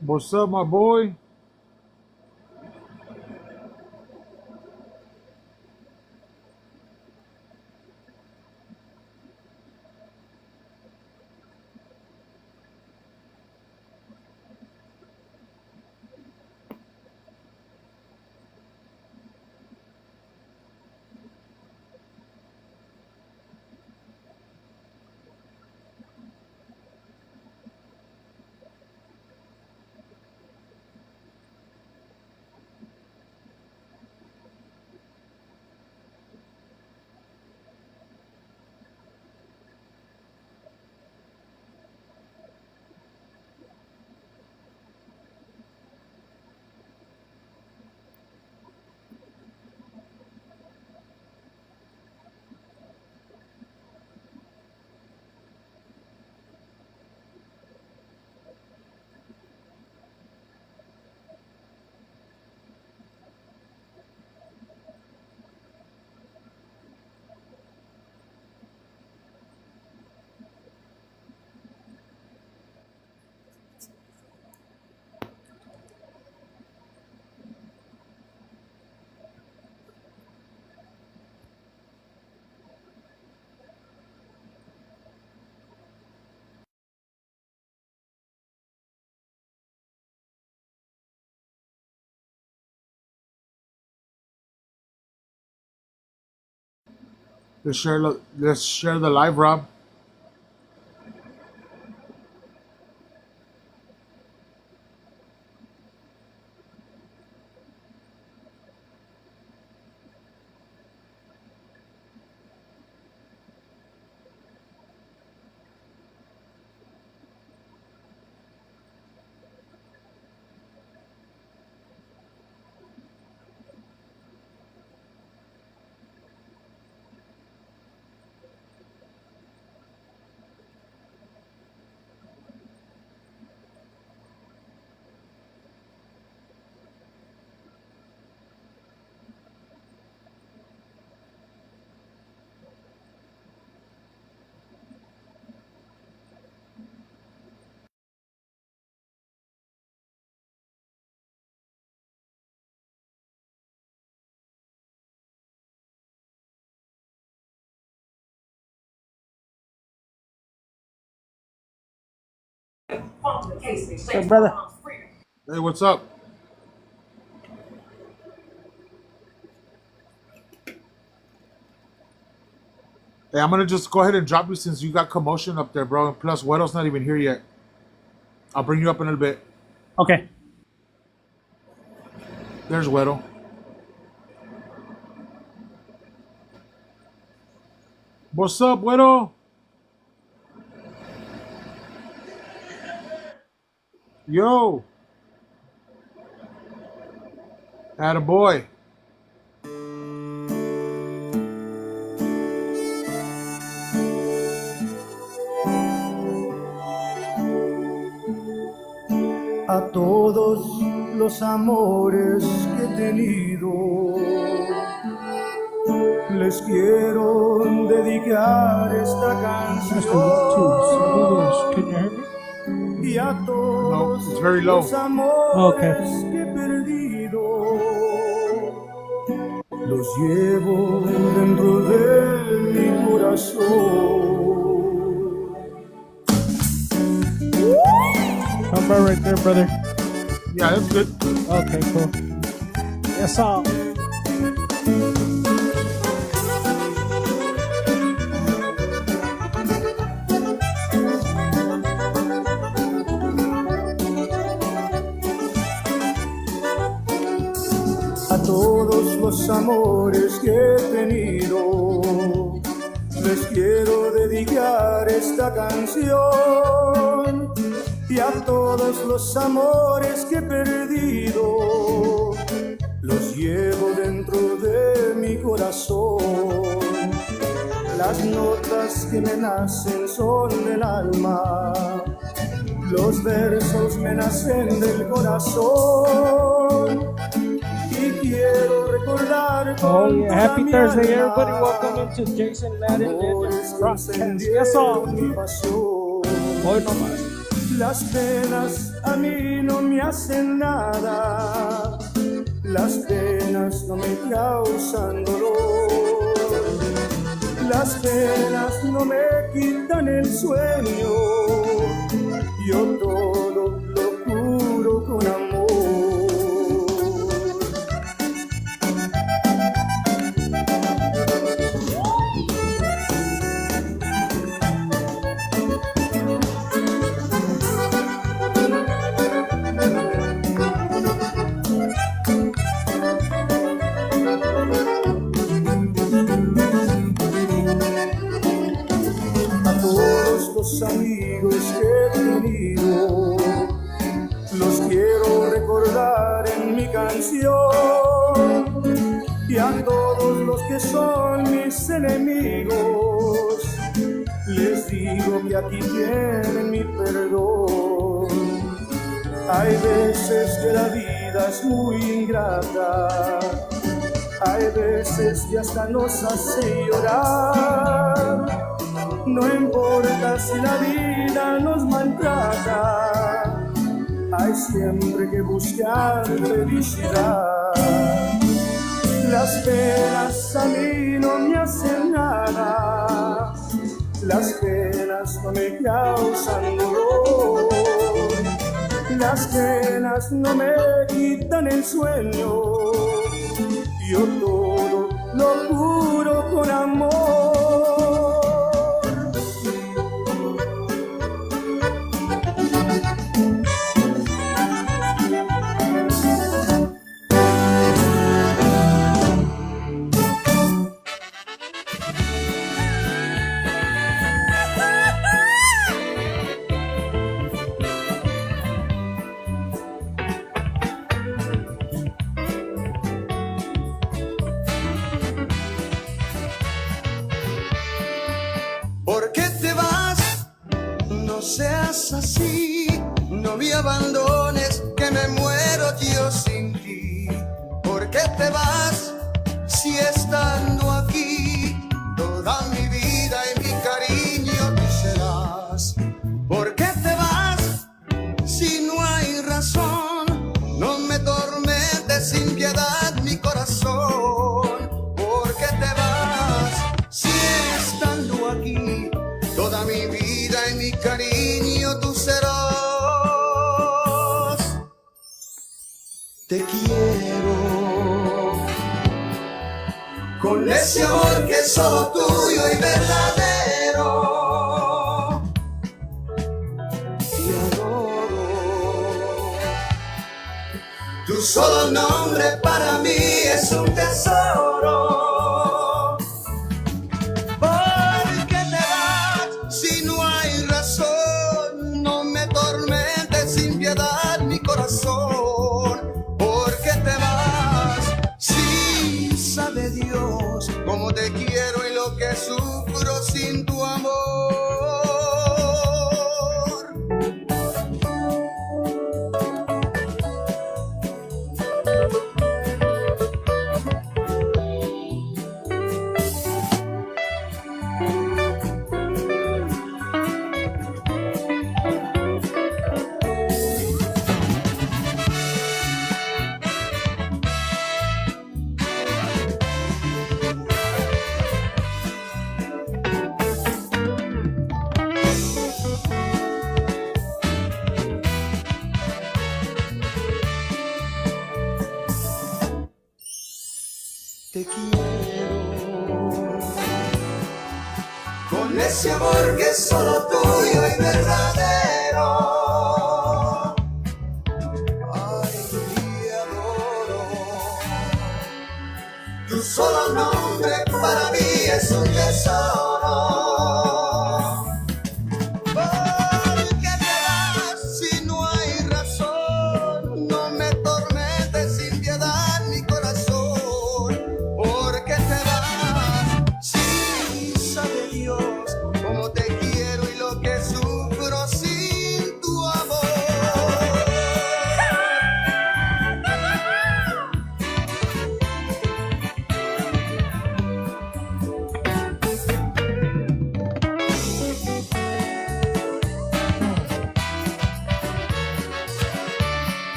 What's up, my boy? Let's share the live, Rob. Hey, brother. Hey, what's up? Hey, I'm gonna just go ahead and drop you since you got commotion up there, bro. And plus, Weddle's not even here yet. I'll bring you up in a little bit. Okay. There's Weddle. What's up, Weddle? Yo, attaboy. A todos los amores que he tenido, les quiero dedicar esta canción. Can you hear me? Y a No, todos it's very low. los amores Okay. que he perdido, los llevo dentro de mi corazón. How about right there, brother? Yeah, that's good. Okay, cool. Yes, all. A todos los amores que he tenido, les quiero dedicar esta canción. Y a todos los amores que he perdido, los llevo dentro de mi corazón. Las notas que me nacen son del alma, los versos me nacen del corazón. Y quiero recordar Oh, con yeah. toda Happy mi Thursday, alma, everybody. Welcome into Jason Madden amores and que Broadcast. encendieron Yes, all. mi pasión. Hoy no más. Las penas a mí no me hacen nada, las penas no me causan dolor, las penas no me quitan el sueño, yo todo lo curo con amor. Los amigos que he tenido los quiero recordar en mi canción, y a todos los que son mis enemigos les digo que aquí tienen mi perdón. Hay veces que la vida es muy ingrata, hay veces que hasta nos hace llorar. No importa si la vida nos maltrata, hay siempre que buscar felicidad. Las penas a mí no me hacen nada, las penas no me causan dolor, las penas no me quitan el sueño, yo todo lo curo con amor. ¿Por qué te vas? No seas así, no me abandones, que me muero yo sin ti. ¿Por qué te vas? Si estando aquí, toda mi vida y mi cariño tú serás. ¿Por qué te vas? Si no hay razón, no me tormentes sin piedad mi corazón. ¿Por qué te vas? Si estando aquí, toda mi vida y mi cariño tú serás. Te quiero con ese amor que es solo tuyo y verdadero. Te adoro. Tu solo nombre para mí es un tesoro. ¿Por qué te vas? Sí, sabe Dios cómo te quiero y lo que sufro sin tu amor. Te quiero con ese amor que es solo tuyo y verdadero. Ay, te adoro. Tu solo nombre para mí es un tesoro.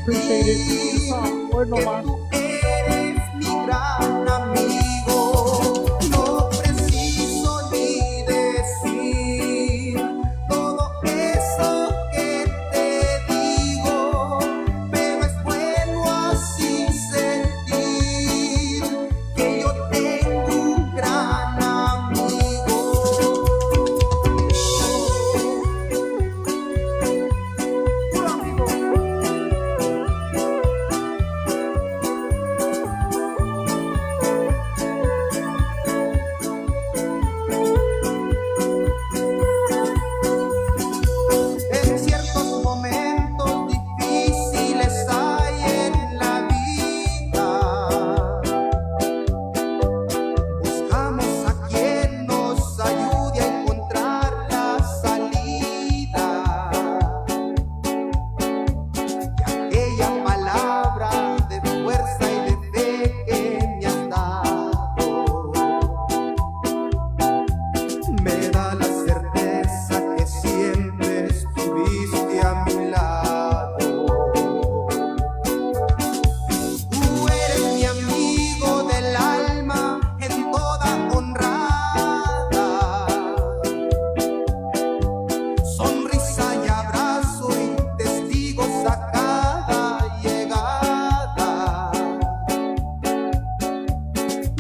appreciate it. Yes, sir. Hoy no más. Eres mi gran amigo, no preciso ni decir todo eso que te digo, pero es bueno así sentir que yo tengo un gran amigo. Puro amigo. En ciertos momentos difíciles hay en la vida, buscamos a quien nos ayude a encontrar la salida. Y aquella palabra de fuerza y de fe que me has dado me da la certeza que siempre estuviste a mi lado. Tú eres mi amigo del alma en toda honrada, sonrisa y abrazo y testigos a cada llegada.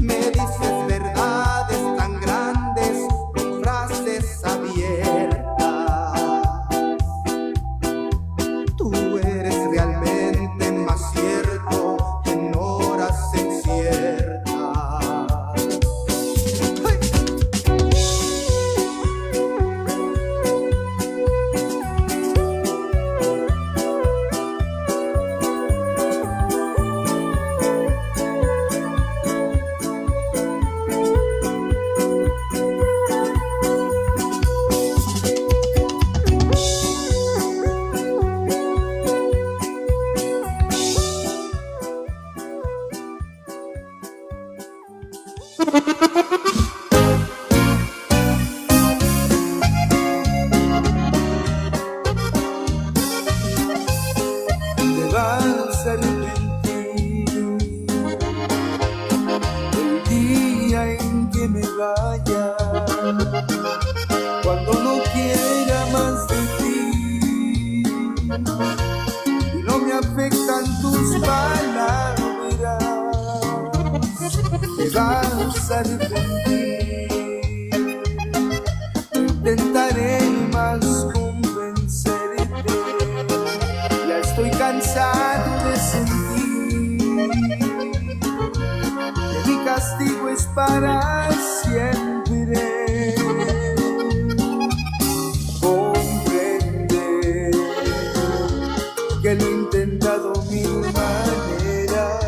Me dices verdades tan grandes con frases abiertas. Tú eres realmente más cierto en horas inciertas. ¡Hey! Te vas a arrepentir el día en que me vaya, cuando no quiera más de ti y no me afectan tus palabras. Te vas a arrepentir, intentaré más convencerte. Ya estoy cansado de sentir que mi castigo es para siempre. Comprende que lo he intentado mil maneras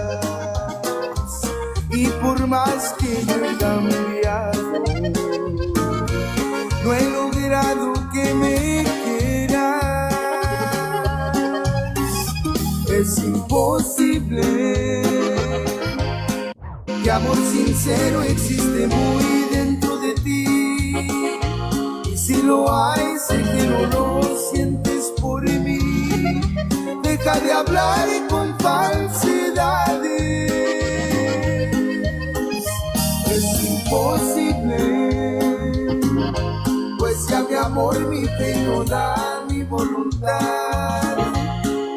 y por más que yo he cambiado, no he logrado que me quieras. Es imposible que amor sincero existe muy dentro de ti, y si lo hay sé que no lo sientes por mí. Deja de hablar con falsedades. Es imposible, pues ya mi amor, mi fe no da mi voluntad.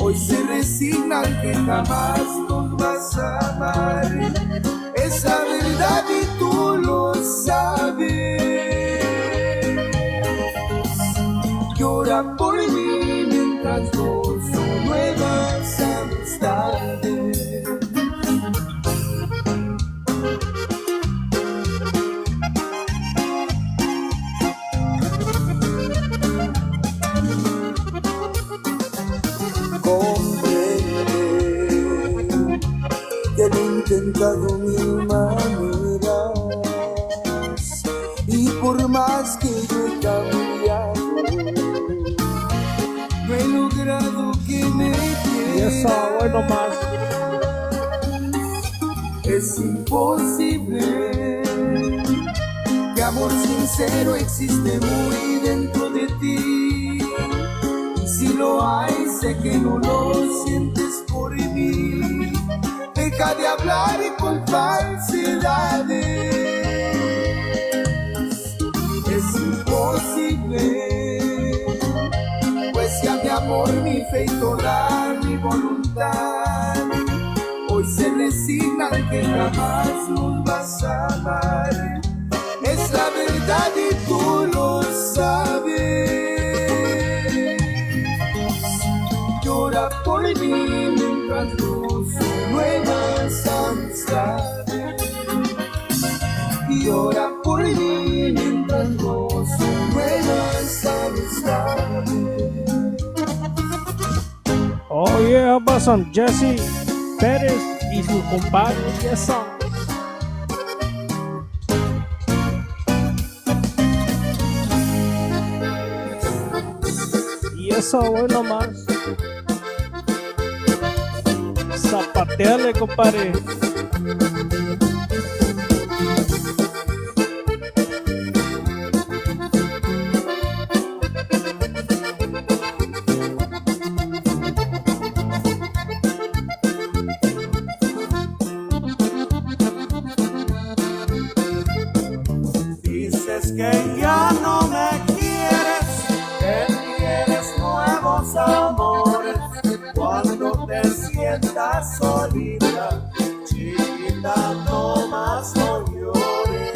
Hoy se resignan que jamás nos vas a amar. Esa verdad y tú lo sabes. Llora por mí mientras gozo nuevas amistades. Que lo he intentado mil maneras y por más que yo he cambiado, no he logrado que me quieras. Yes, sir. Hoy no más. Es imposible que amor sincero existe muy dentro de ti, y si lo hay sé que no lo sientes por por mí. Deja de hablar y con falsedades. Es imposible, pues ya mi amor, mi fe y toda mi voluntad hoy se resignan que jamás nos vas a amar. Es la verdad y tú lo sabes. Llora por mí mientras gozo nuevas amistades. Llora por mí mientras gozo nuevas amistades. Oh yeah, how about some Jesse Pérez y sus compadres? Yes, sir. Y eso, hoy nomás. Zapateale, compadre. Dices que ya no me quieres, que quieres nuevos amores. Cuando te sientas solita, chiquita, no más no llores.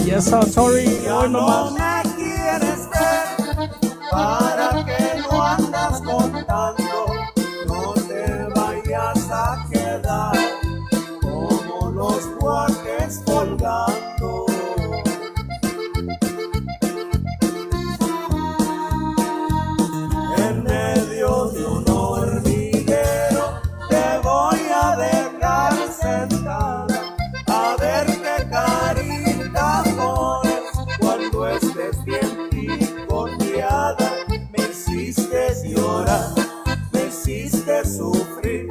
Yes, sir, sorry, Ya hoy no nomás. me quieres ver, para que no andas contando, no te vayas a quedar como los guajes colgando. En medio de un hormiguero te voy a dejar sentada, a ver qué carita pones cuando estés bien picoteada. Me hiciste llorar, me hiciste sufrir,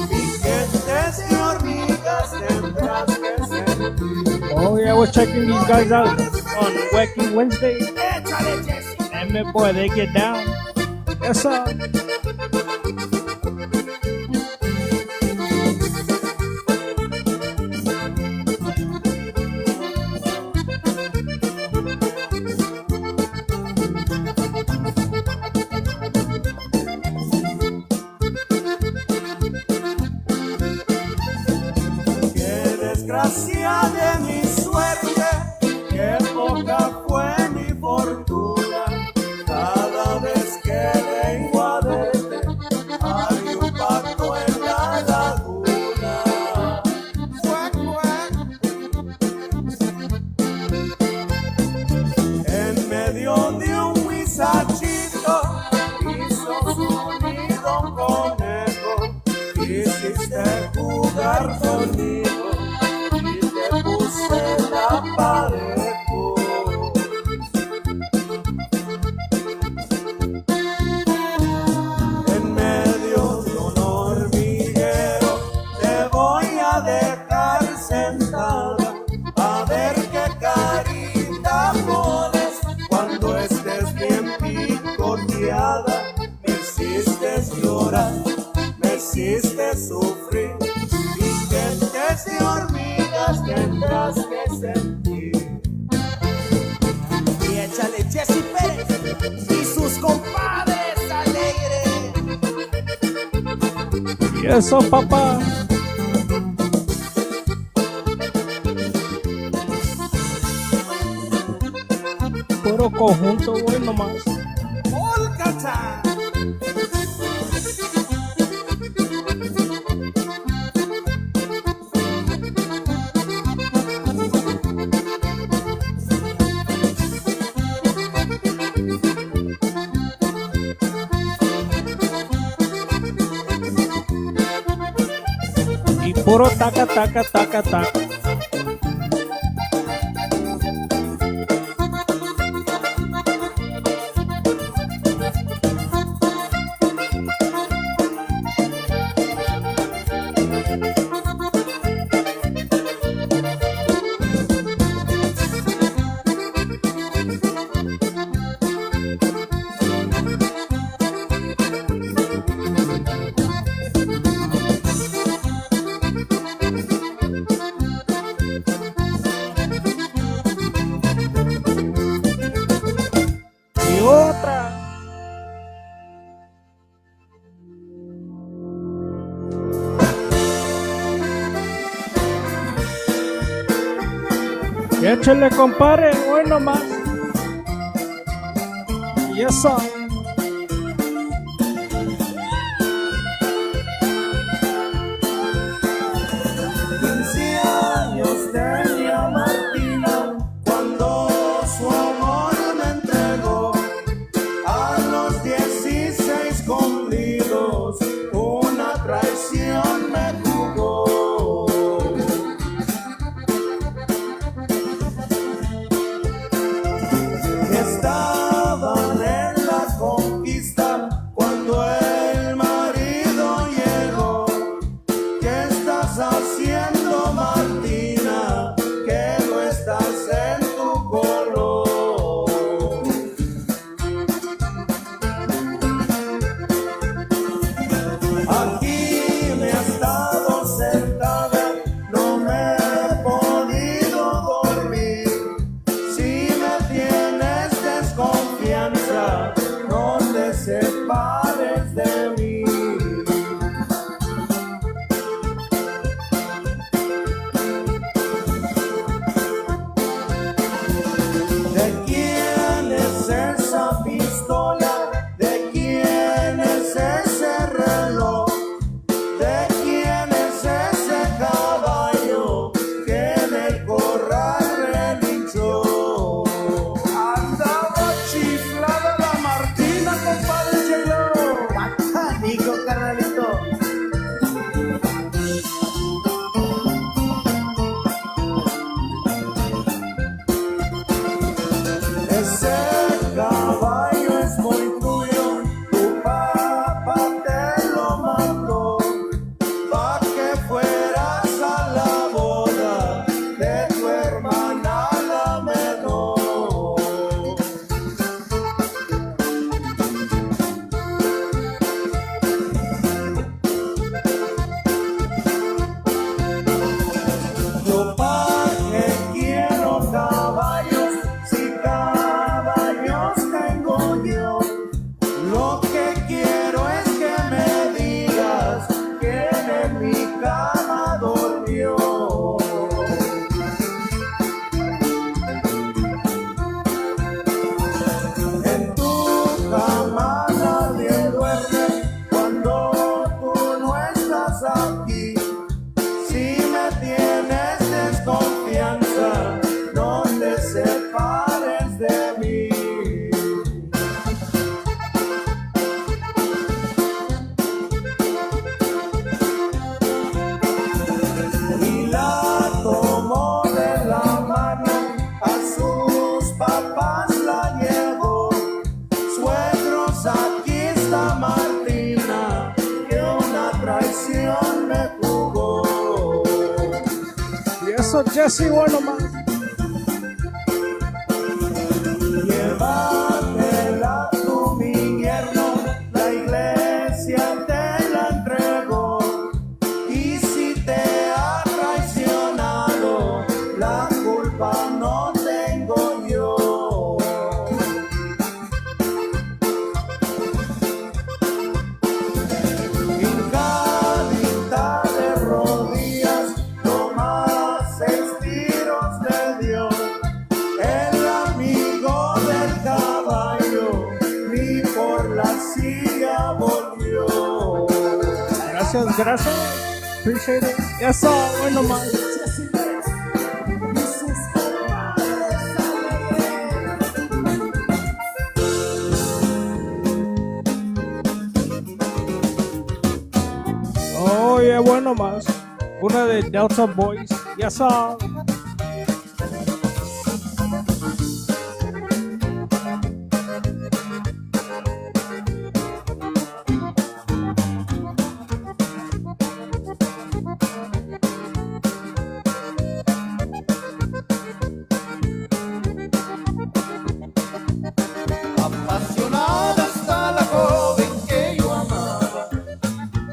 piquetes y hormigas tendrás que sentir. Oh yeah, we're checking these guys out on Wacky Wednesday. Échale, Jesse. And man, boy, they get down. Yes, sir. Qué desgracia de mi suerte, qué poca fue mi fortuna. Cada vez que vengo a verte, hay un pato en la laguna. Cuac, cuac. En medio de un huizachito hizo su nido un conejo. Quisiste jugar conmigo y te puse la parejo. En medio de un hormiguero te voy a dejar sentada, a ver qué carita pones cuando estés bien picoteada. Me hiciste llorar, me hiciste sufrir, piquetes de hormigas tendrás que sentir. Y échale Jesse Pérez y sus compadres alegres. Yes, sir, papá. Puro conjunto, hoy nomás. Polka. Y puro taca, taca, taca, taca. Échale, compadre, hoy nomás. Y eso. 15 años tenía Martina cuando su amor me entregó. A los 16 cumplidos una traición me jugó. Estaban en la conquista cuando el marido llegó. ¿Qué estás haciendo, Martina? Que no estás en tu color. Aquí me he estado sentada, no me he podido dormir. Si me tienes desconfianza, no te separes de mí. ¿De quién es esa pistola? ¿De quién es ese reloj? ¿De quién es ese caballo que en el corral relinchó? Andaba chiflada la Martina, compadre Chelo. Bacanico, carnalito. Ese caballo es muy tuyo, tu papá te lo mandó, pa' que fueras a la boda de tu hermana la menor. Yo pa' que quiero caballos, si caballos tengo yo. Lo que quiero es que me digas quién en mi cama durmió. En tu cama nadie duerme cuando tú no estás aquí. Si me tienes desconfianza, no te separes de mí. Y la tomó de la mano, a sus papás la llevó. Suegros, aquí está Martina, que una traición me jugó. Y eso, Jesse, bueno más. Llévatela tú, mi yerno, la iglesia te la entregó. Y si te ha traicionado, la culpa no tengo yo. Hincadita de rodillas, no más estiros de Dios. El amigo del caballo ni por la silla volvió. Gracias, gracias. Appreciate it. Eso, bueno más. Oh, yeah, bueno más. Una de Delta Boys. Ya sabes. Apasionada está la joven que yo amaba,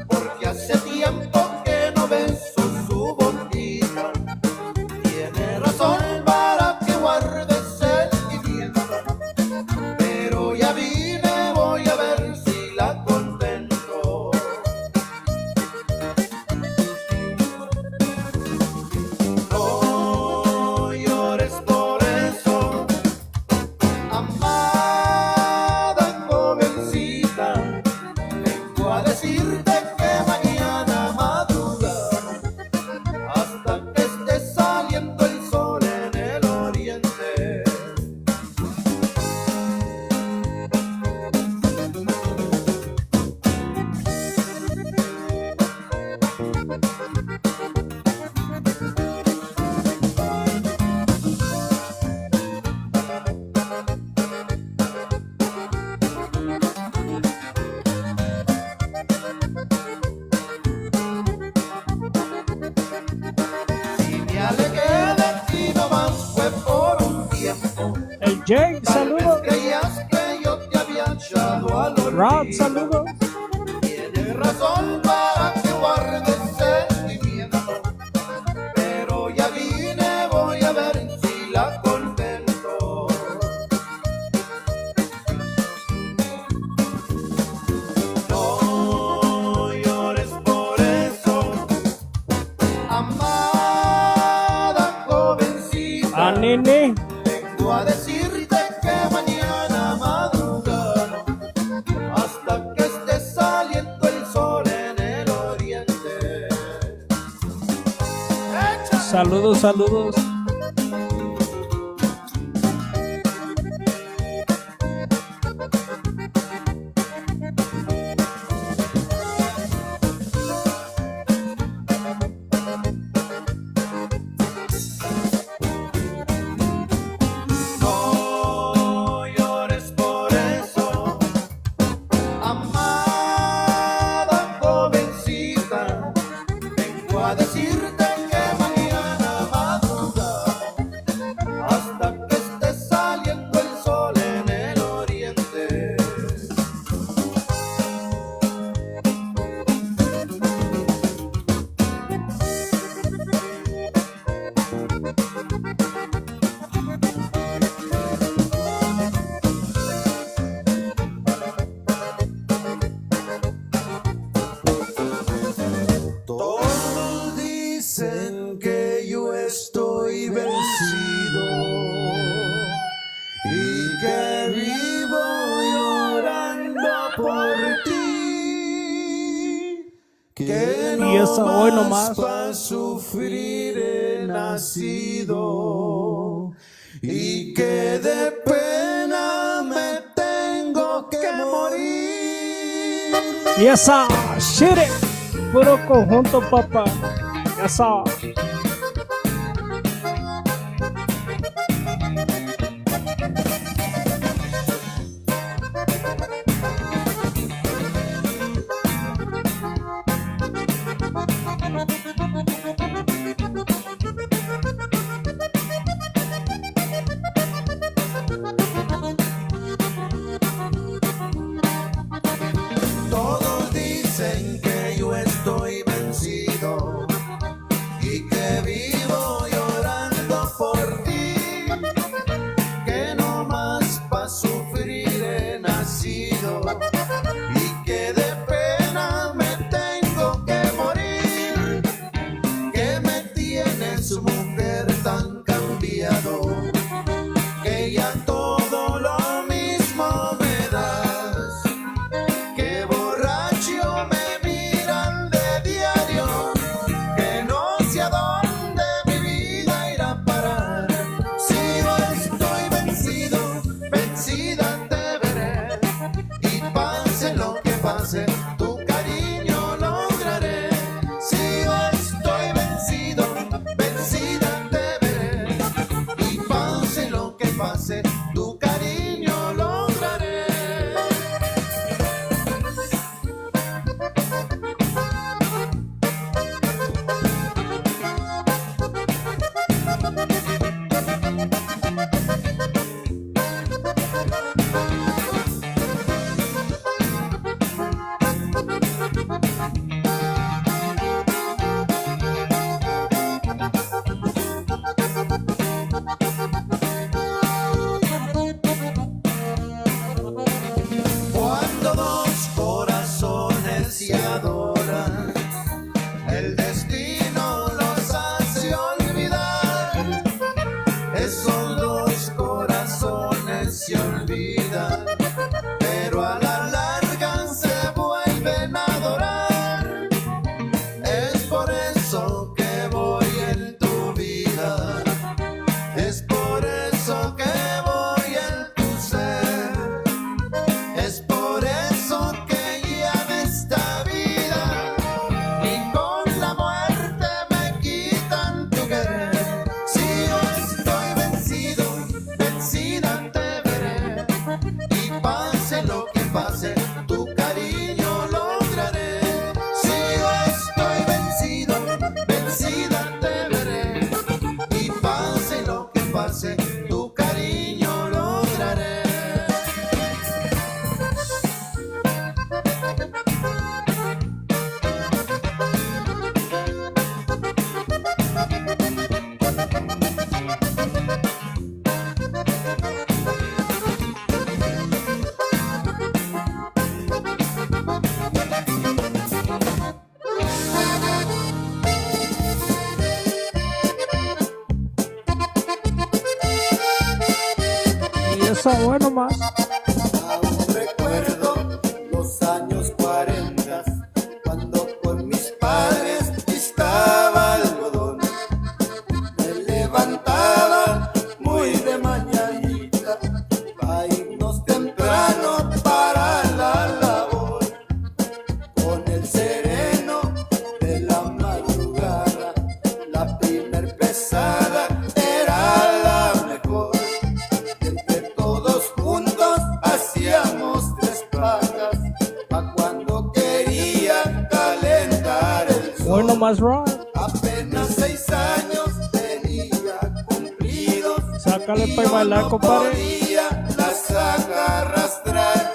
porque hace tiempo que no beso su boquita. Jay, saludos. Creías que yo te había echado al Rod, olvido. saludos. Tienes razón para que guardes sentimiento, pero ya vine, voy a ver si la contento. No llores por eso, amada jovencita. A Nene. Vengo a decirte que mañana madrugada, hasta que esté saliendo el sol en el oriente. Saludos, saludos. No llores por eso, amada jovencita. Vengo a decirte que mañana madrugada, hasta que esté saliendo el sol en el oriente. Todos dicen que yo estoy vencido y que vivo llorando por ti, que Y esa no hoy más nomás. para sufrir he nacido y que de pena me tengo que morir. Y esa shit. Puro conjunto, papá. Esa. Todos dicen que yo estoy vencido y que vivo llorando por ti, que no más pa' sufrir he nacido y que de pena me tengo que morir, que me tiene su mujer tan cambiado, que ya todo lo mismo me das, que borracho me miran de diario, que no sé a dónde mi vida irá a parar. Si yo estoy vencido, vencida te veré, y pase lo que pase, tu cariño lograré. Si yo estoy vencido, vencida te Y eso, bueno más. Aún recuerdo los años 40, cuando con mis padres pistaba algodón. Me levantaba muy de mañanita para irnos temprano para la labor. Con el sereno de la madrugada, la primer pesada era la mejor. Entre todos juntos hacíamos 3 pagas pa' cuando quería calentar el sol. Bueno más, Ron. Apenas 6 años tenía cumplidos. Sácale y pa' yo bailar, no compadre. podía las arrastrar,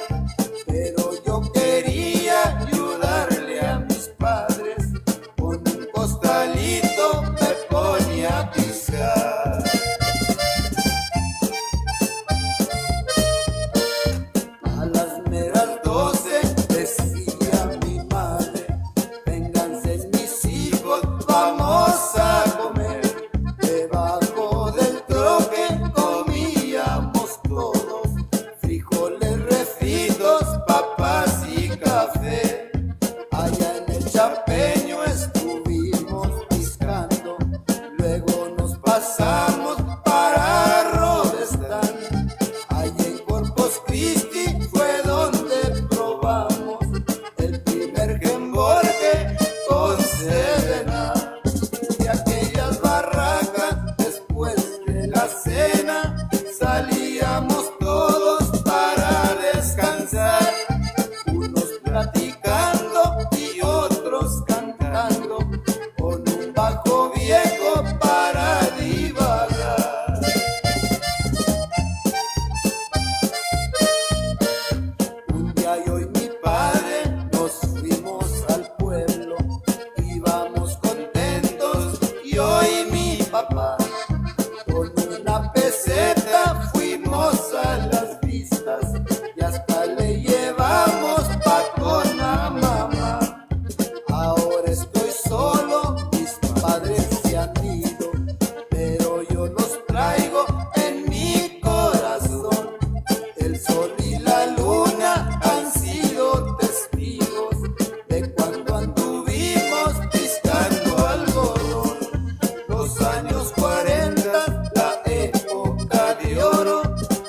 pero yo quería ayudarle a mis padres. Con un costalito me ponía a pisar. A las meras 12 decía mi madre: vénganse mis hijos, vamos a comer. Debajo del troque comíamos todos, frijoles refritos, papas y café. Allá en el Chapeño estuvimos piscando, luego nos pasamos para Rodestán. Allá en Corpus Christi fue donde probamos el primer Gemborge con Sedena. De aquellas barracas, después de la cena, salíamos todos para descansar, unos platicando y otros cantando, con un bajo viejo para divagar. Un día yo y mi padre nos fuimos al pueblo, íbamos contentos yo y mi papá. Con una peseta fuimos a las vistas y hasta le llevamos patón a mamá. Ahora estoy solo, mis padres se han ido, pero yo los traigo en mi corazón. El sol y la luna han sido testigos de cuando anduvimos piscando algodón. Los años 40, la época de oro,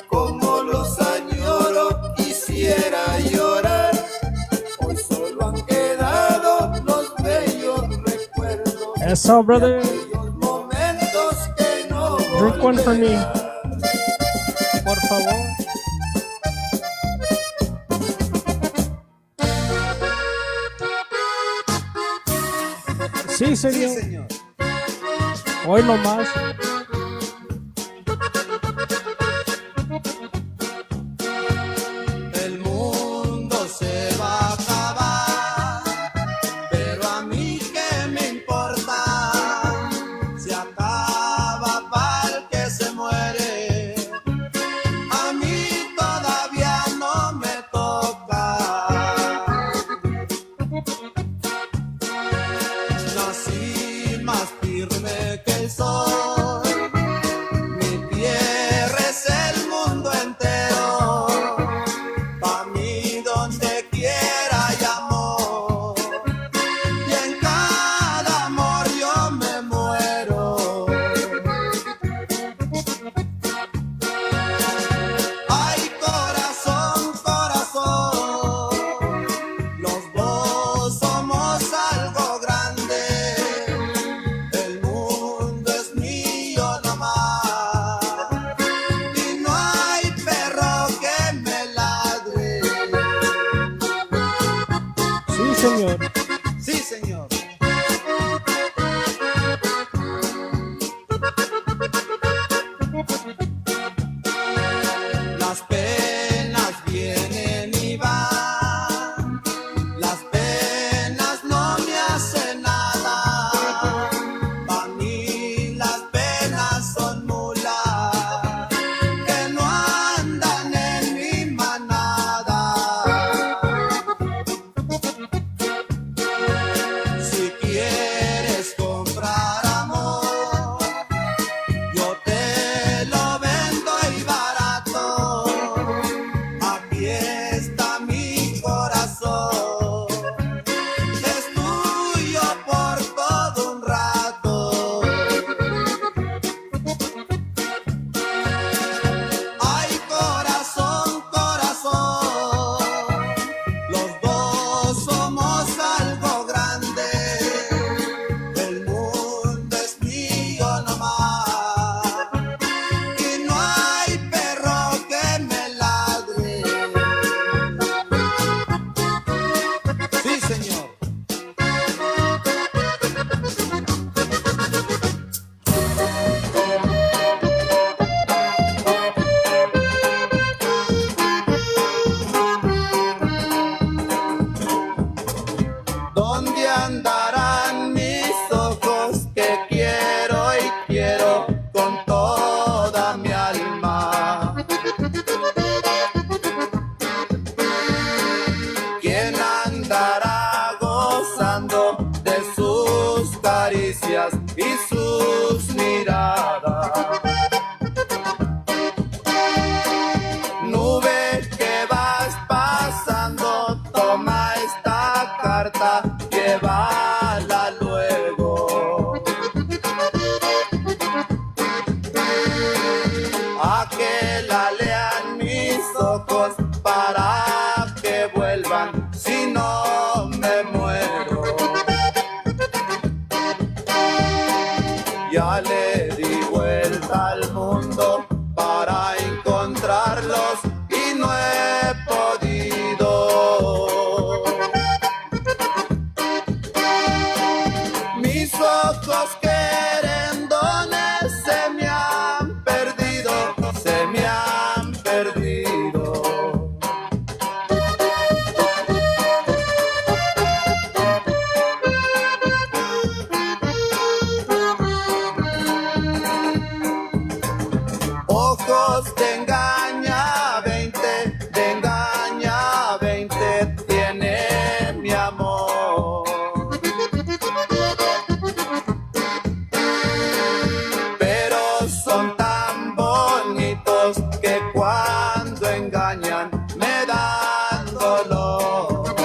como los añoro, quisiera llorar. Hoy solo han quedado los bellos recuerdos. Eso, brother. Aquellos momentos que no Drink one for me, volverán. por favor. Sí, señor. Hoy no más. El mundo se va a acabar, pero a mí qué me importa, se acaba para el que se muere, a mí todavía no me toca. Nací más firme que el sol, mi tierra es el mundo entero, pa' mí donde quiera hay amor, y en cada amor yo me muero. Ay, corazón, corazón, los dos somos algo grande, el mundo es mi carta, llévala luego. A que la lean mis ojos para que vuelvan, si no me muero. Ya le di vuelta al mundo para encontrarlos y no he podido. Mis ojos querendones se me han perdido, se me han perdido. Ojos de engaña 20 tiene mi amor. Pero son tan bonitos que cuando engañan me dan dolor.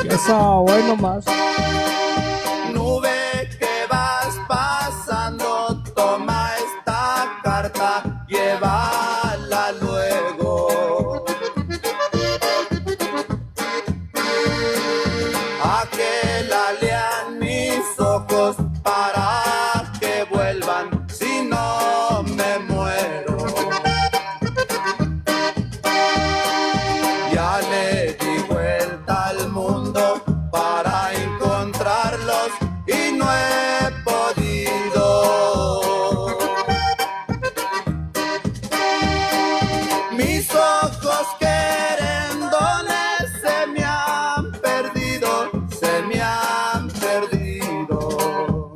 Y eso, bueno más. Nube que vas pasando, toma esta carta, llévala luego. A que la lean mis ojos para que vuelvan, si no me muero. Ya le di vuelta al mundo para encontrarlos y no he podido. Mis ojos querendones se me han perdido, se me han perdido.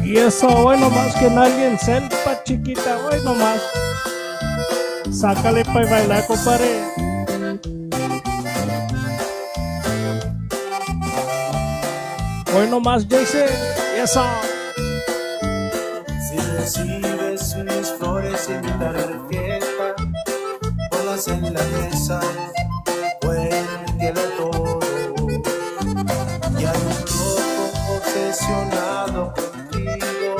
Y eso, bueno más que nadie sepa, chiquita, bueno más. Sácale para bailar, compadre. Bueno más, Jason. Y eso. Si recibes mis flores y mi tarjeta, ponlas en la mesa, cuéntelo todo. Y hay un loco obsesionado contigo,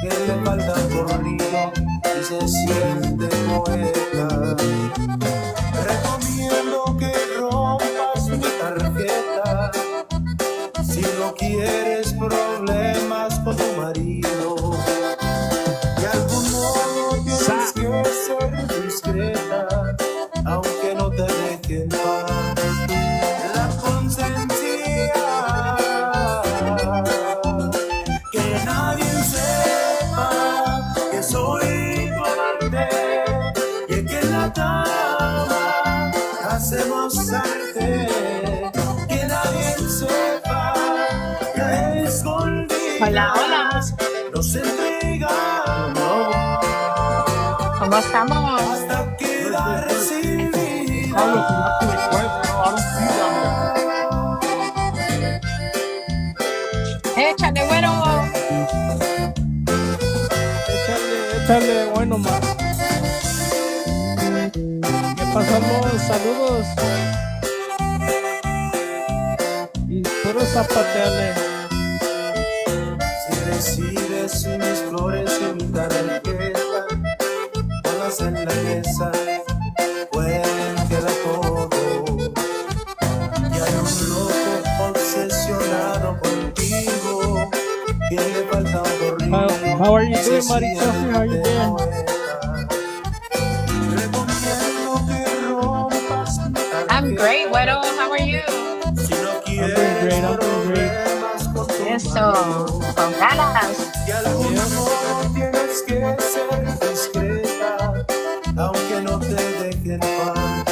que le falta corrido y se siente poeta. Recomiendo que rompas mi tarjeta si no quieres problemas con tu marido. De algún modo tienes que ser discreta, aunque no te dejen paz. La consentía, que nadie sepa que soy tu amante y que en la cama hacemos arte. Que nadie sepa que a escondidas Hola, hola. nos entregamos ¿Cómo estamos? hasta quedar sin vida. Carlos, you have to request, bro. I don't see that. Échale, güero. Échale, bueno más. ¿Qué pasamos? Saludos. Y puro zapateale. Si recibes mis flores y mi tarjeta, ponlas en la mesa, cuéntela todo. Y hay un loco obsesionado contigo, que le falta un corrido. How are you y se doing, Maritza? siente How are you doing? poeta. Recomiendo que rompas mi tarjeta. I'm great, güero. How are you? Si no I'm quieres doing great. problemas con tu Eso, marido. con ganas. De algún modo tienes que ser discreta, aunque no te dejen paz.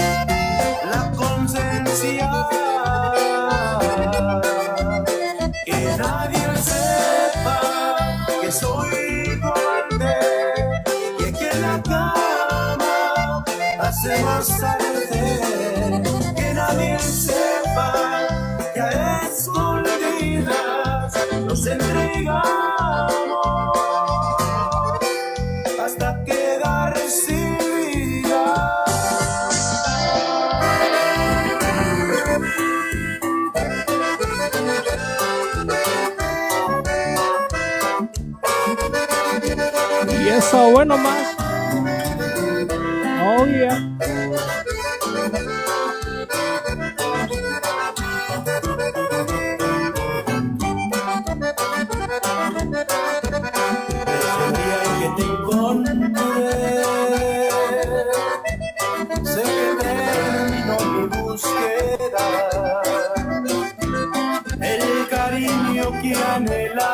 La conciencia, que nadie sepa que soy tu amante y que en la cama hacemos arder, que nadie sepa que a escondidas nos entregamos hasta quedar sin vida. Y eso, bueno más. Oh yeah. Desde el día en que te encontré, sé que terminó mi búsqueda. El cariño que anhelaba,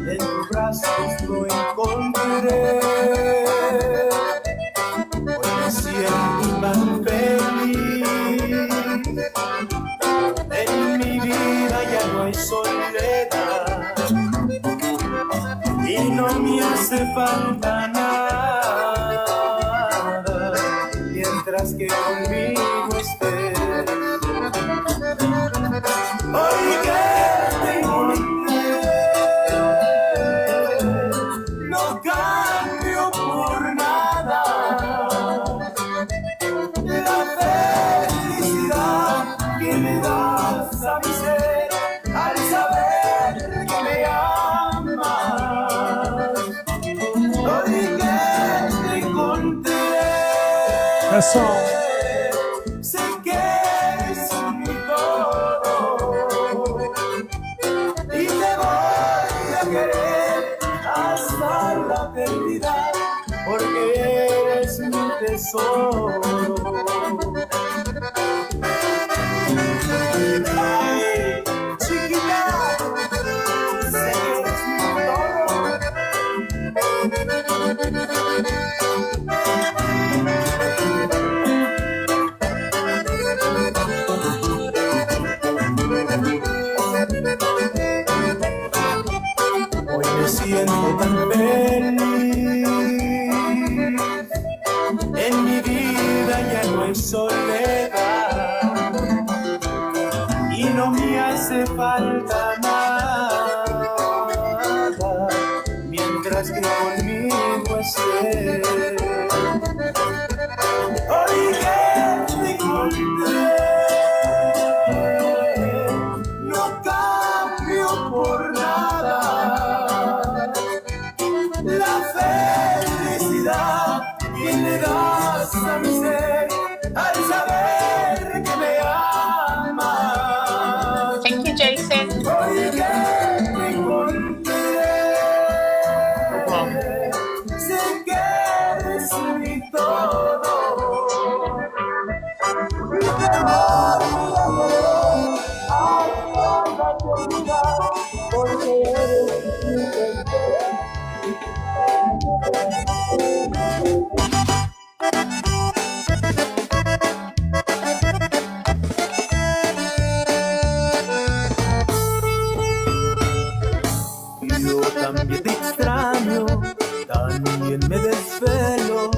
en tus brazos lo encontré. Hoy me siento tan feliz. En mi vida ya no hay soledad y no me hace falta nada mientras que conmigo estés. Hoy que te encontré, no cambio por nada la felicidad que me das a mi ser al saber que me amas. Hoy que te encontré, Eso. sé que eres mi todo y te voy a querer hasta la eternidad porque eres mi tesoro. Ay, chiquita, sé que eres mi todo. Hoy me siento tan feliz. En mi vida ya no hay soledad y no me hace falta nada mientras que conmigo estés. Hoy que te encontré, no cambio por nada la felicidad que le das a mi ser al saber que me amas. Thank you, Jason. Hoy que te encontré, sé que eres mi todo y te voy a querer hasta la eternidad porque eres mi tesoro. Yo también te extraño, también me desvelo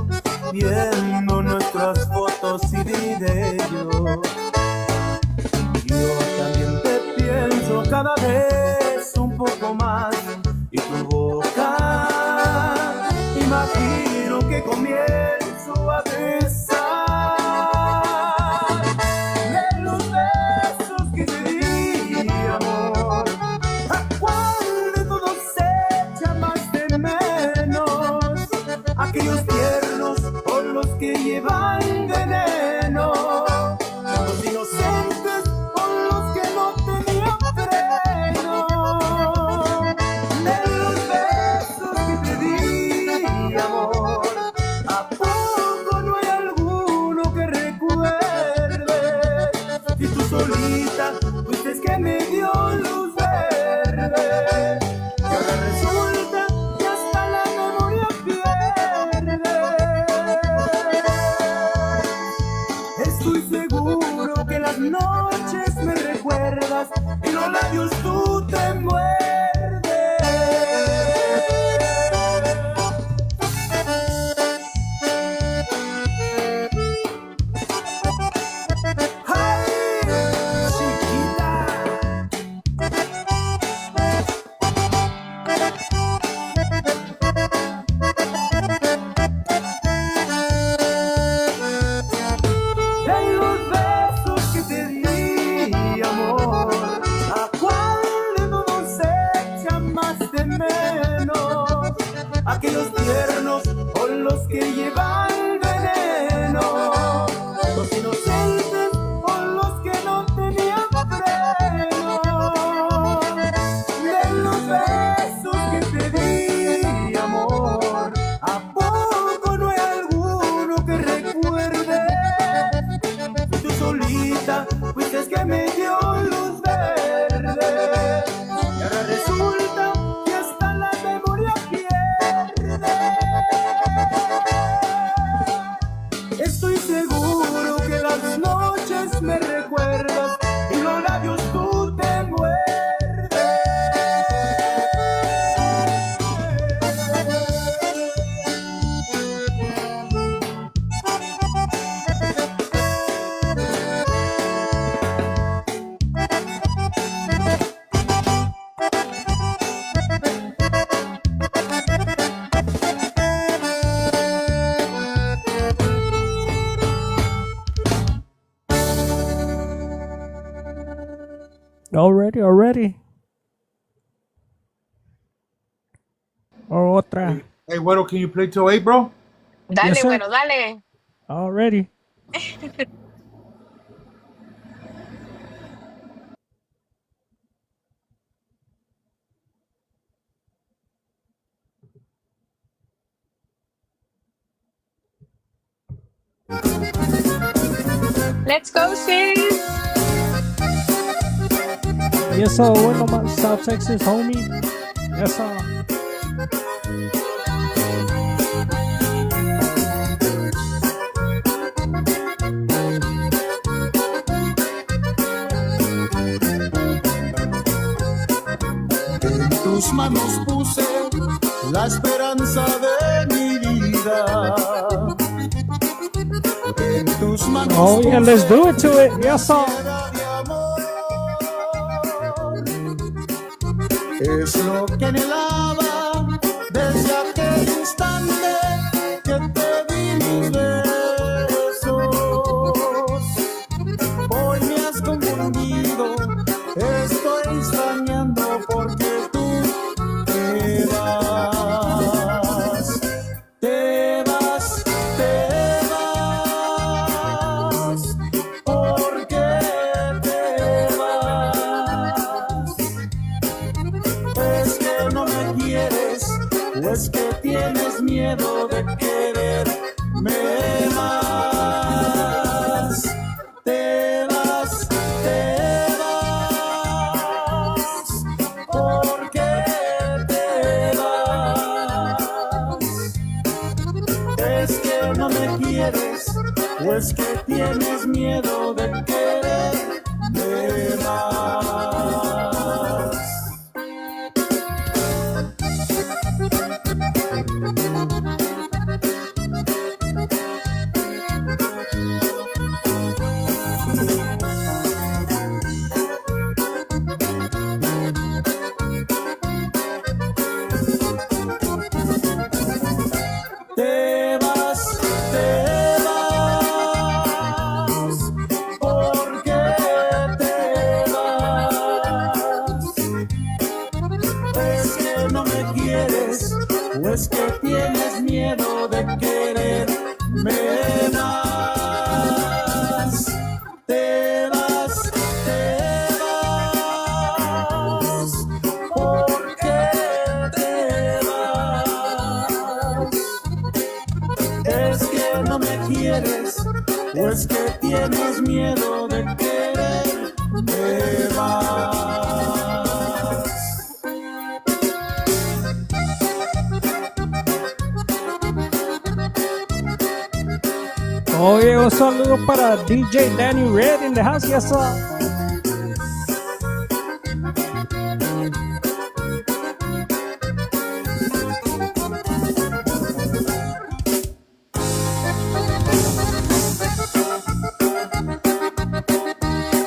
viendo nuestras fotos y videos. Yo también te pienso cada vez un poco más y tu boca imagino que comienzo a besar de los besos que te di, amor. ¿A cuál de todos se echa más de menos? Aquellos tiernos o los que llevan veneno, los inocentes o los que no tenían freno. De los besos que te di, amor, ¿a poco no hay alguno que recuerdes? Si tú solita fuiste que me dio luz verde, y ahora resulta que hasta la memoria pierde. Estoy seguro que las noches me recuerdas y los labios tú te muerdes. los besos que te di, amor, ¿a cuál de todos echa más de menos? Aquellos tiernos o los que llevan veneno, los inocentes o los que no tenían freno. De los besos que te di, amor, ¿a poco no hay alguno que recuerde? Tú solita, pues es que me dio luz verde, y ahora resulta que hasta la memoria pierde. Estoy seguro que las noches me recuerdas y los labios tú te muerdes. Already. O otra. Hey, Güero, can you play till 8, bro? Dale, Yes, sir. bueno, dale. Already. Let's go, sis. Yes, sir. Bueno más. South Texas, homie. Yes, sir. En tus manos puse la esperanza de mi vida. En tus manos Oh, yeah, let's do it to it. Yes, sir. de amor. Es lo que anhelaba desde aquel instante que te di mis besos. Hoy me has confundido, estoy extrañando porque tú te vas. Te vas, te vas. ¿Por qué te vas? ¿Es que no me quieres o es que tienes miedo de quererme más? Te vas, te vas. ¿Por qué te vas? ¿Es que no me quieres o es que tienes miedo de quererme más? Te vas, te vas. ¿Por qué te vas? ¿Es que no me quieres o es que tienes miedo de quererme más? Te vas, te vas. ¿Por qué te vas? ¿Es que no me quieres o es que tienes miedo de quererme más? Oye, un saludo para DJ Danny Red in the house. Yes, sir.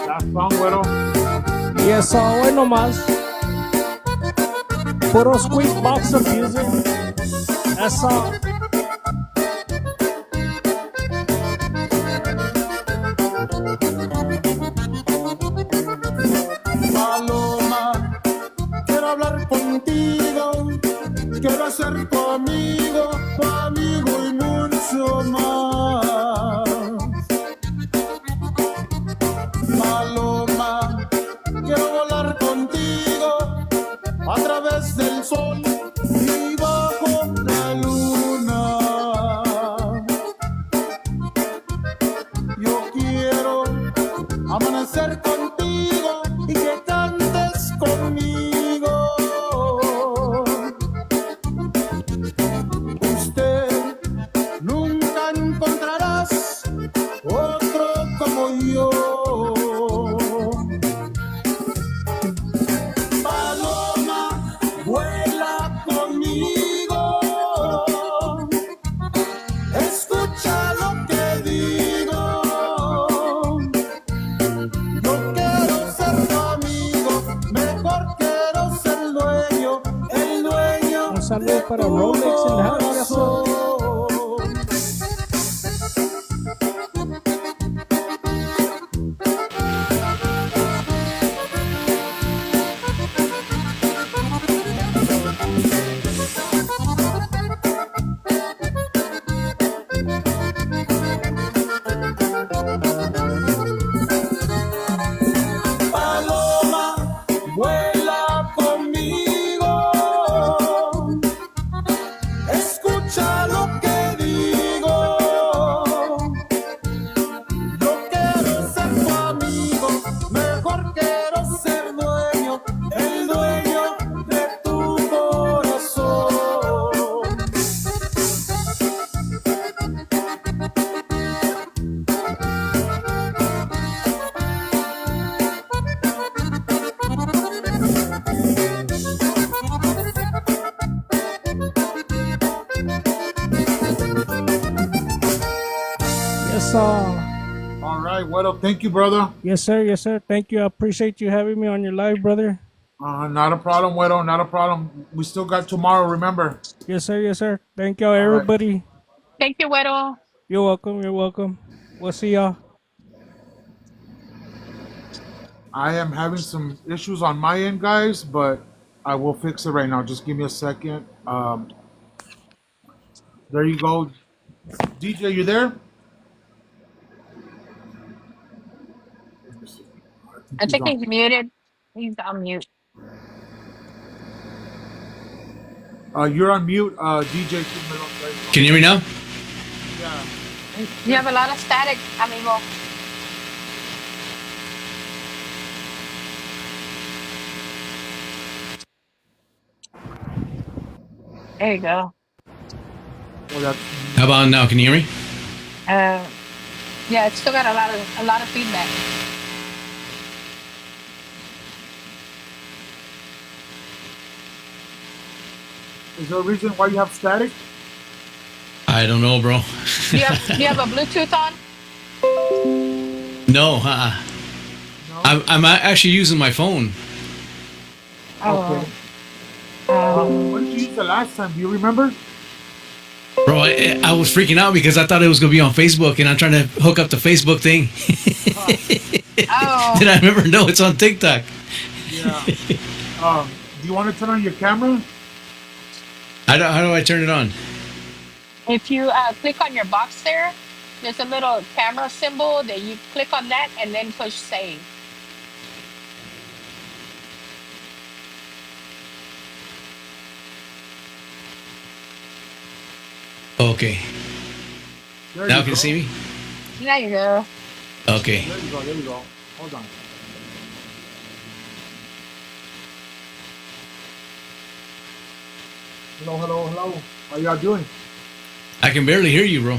Last song, Güero. Yes, sir. Hoy nomás. Puro squeak box of music. Yes, sir. amanecer contigo y que cantes conmigo. Usted nunca encontrarás otro como yo. Paloma, vuela conmigo. Escucha lo que digo. No quiero ser tu amigo, mejor quiero ser el dueño Un saludo para Rolex en la house. corazón. Paloma, vuela conmigo. Escucha lo que digo. No quiero ser tu amigo, mejor quiero ser el dueño de tu corazón. Yes, sir. All right, Weddle. Thank you, brother. Yes, sir. Yes, sir. Thank you. I appreciate you having me on your live, brother. Not a problem, Weddle. Not a problem. We still got tomorrow, remember. Yes, sir. Yes, sir. Thank y'all, everybody. Thank you, Widow. You're welcome. You're welcome. We'll see y'all. I am having some issues on my end, guys, but I will fix it right now. Just give me a second. There you go. DJ, you there? I think he's muted. He's on mute. You're on mute, DJ. Firmelon, right now. Can you hear me now? Yeah. You have a lot of static, amigo. There you go. Well, that's, How about now? Can you hear me? Yeah, it's still got a lot of feedback. is there a reason why you have static? I don't know, bro. Do you have a Bluetooth on? No, No. I'm actually using my phone. Oh. Okay. What did you use the last time? Do you remember? Bro, I was freaking out because I thought it was going to be on Facebook and I'm trying to hook up the Facebook thing. Oh. Then I remember, no, it's on TikTok. Yeah. Do you want to turn on your camera? How do I turn it on? If you click on your box there, there's a little camera symbol that you click on that and then push save. Okay. There Now you can you go. see me? There you go. Okay. There you go. There you go. Hold on. Hello. How y'all doing? I can barely hear you, bro.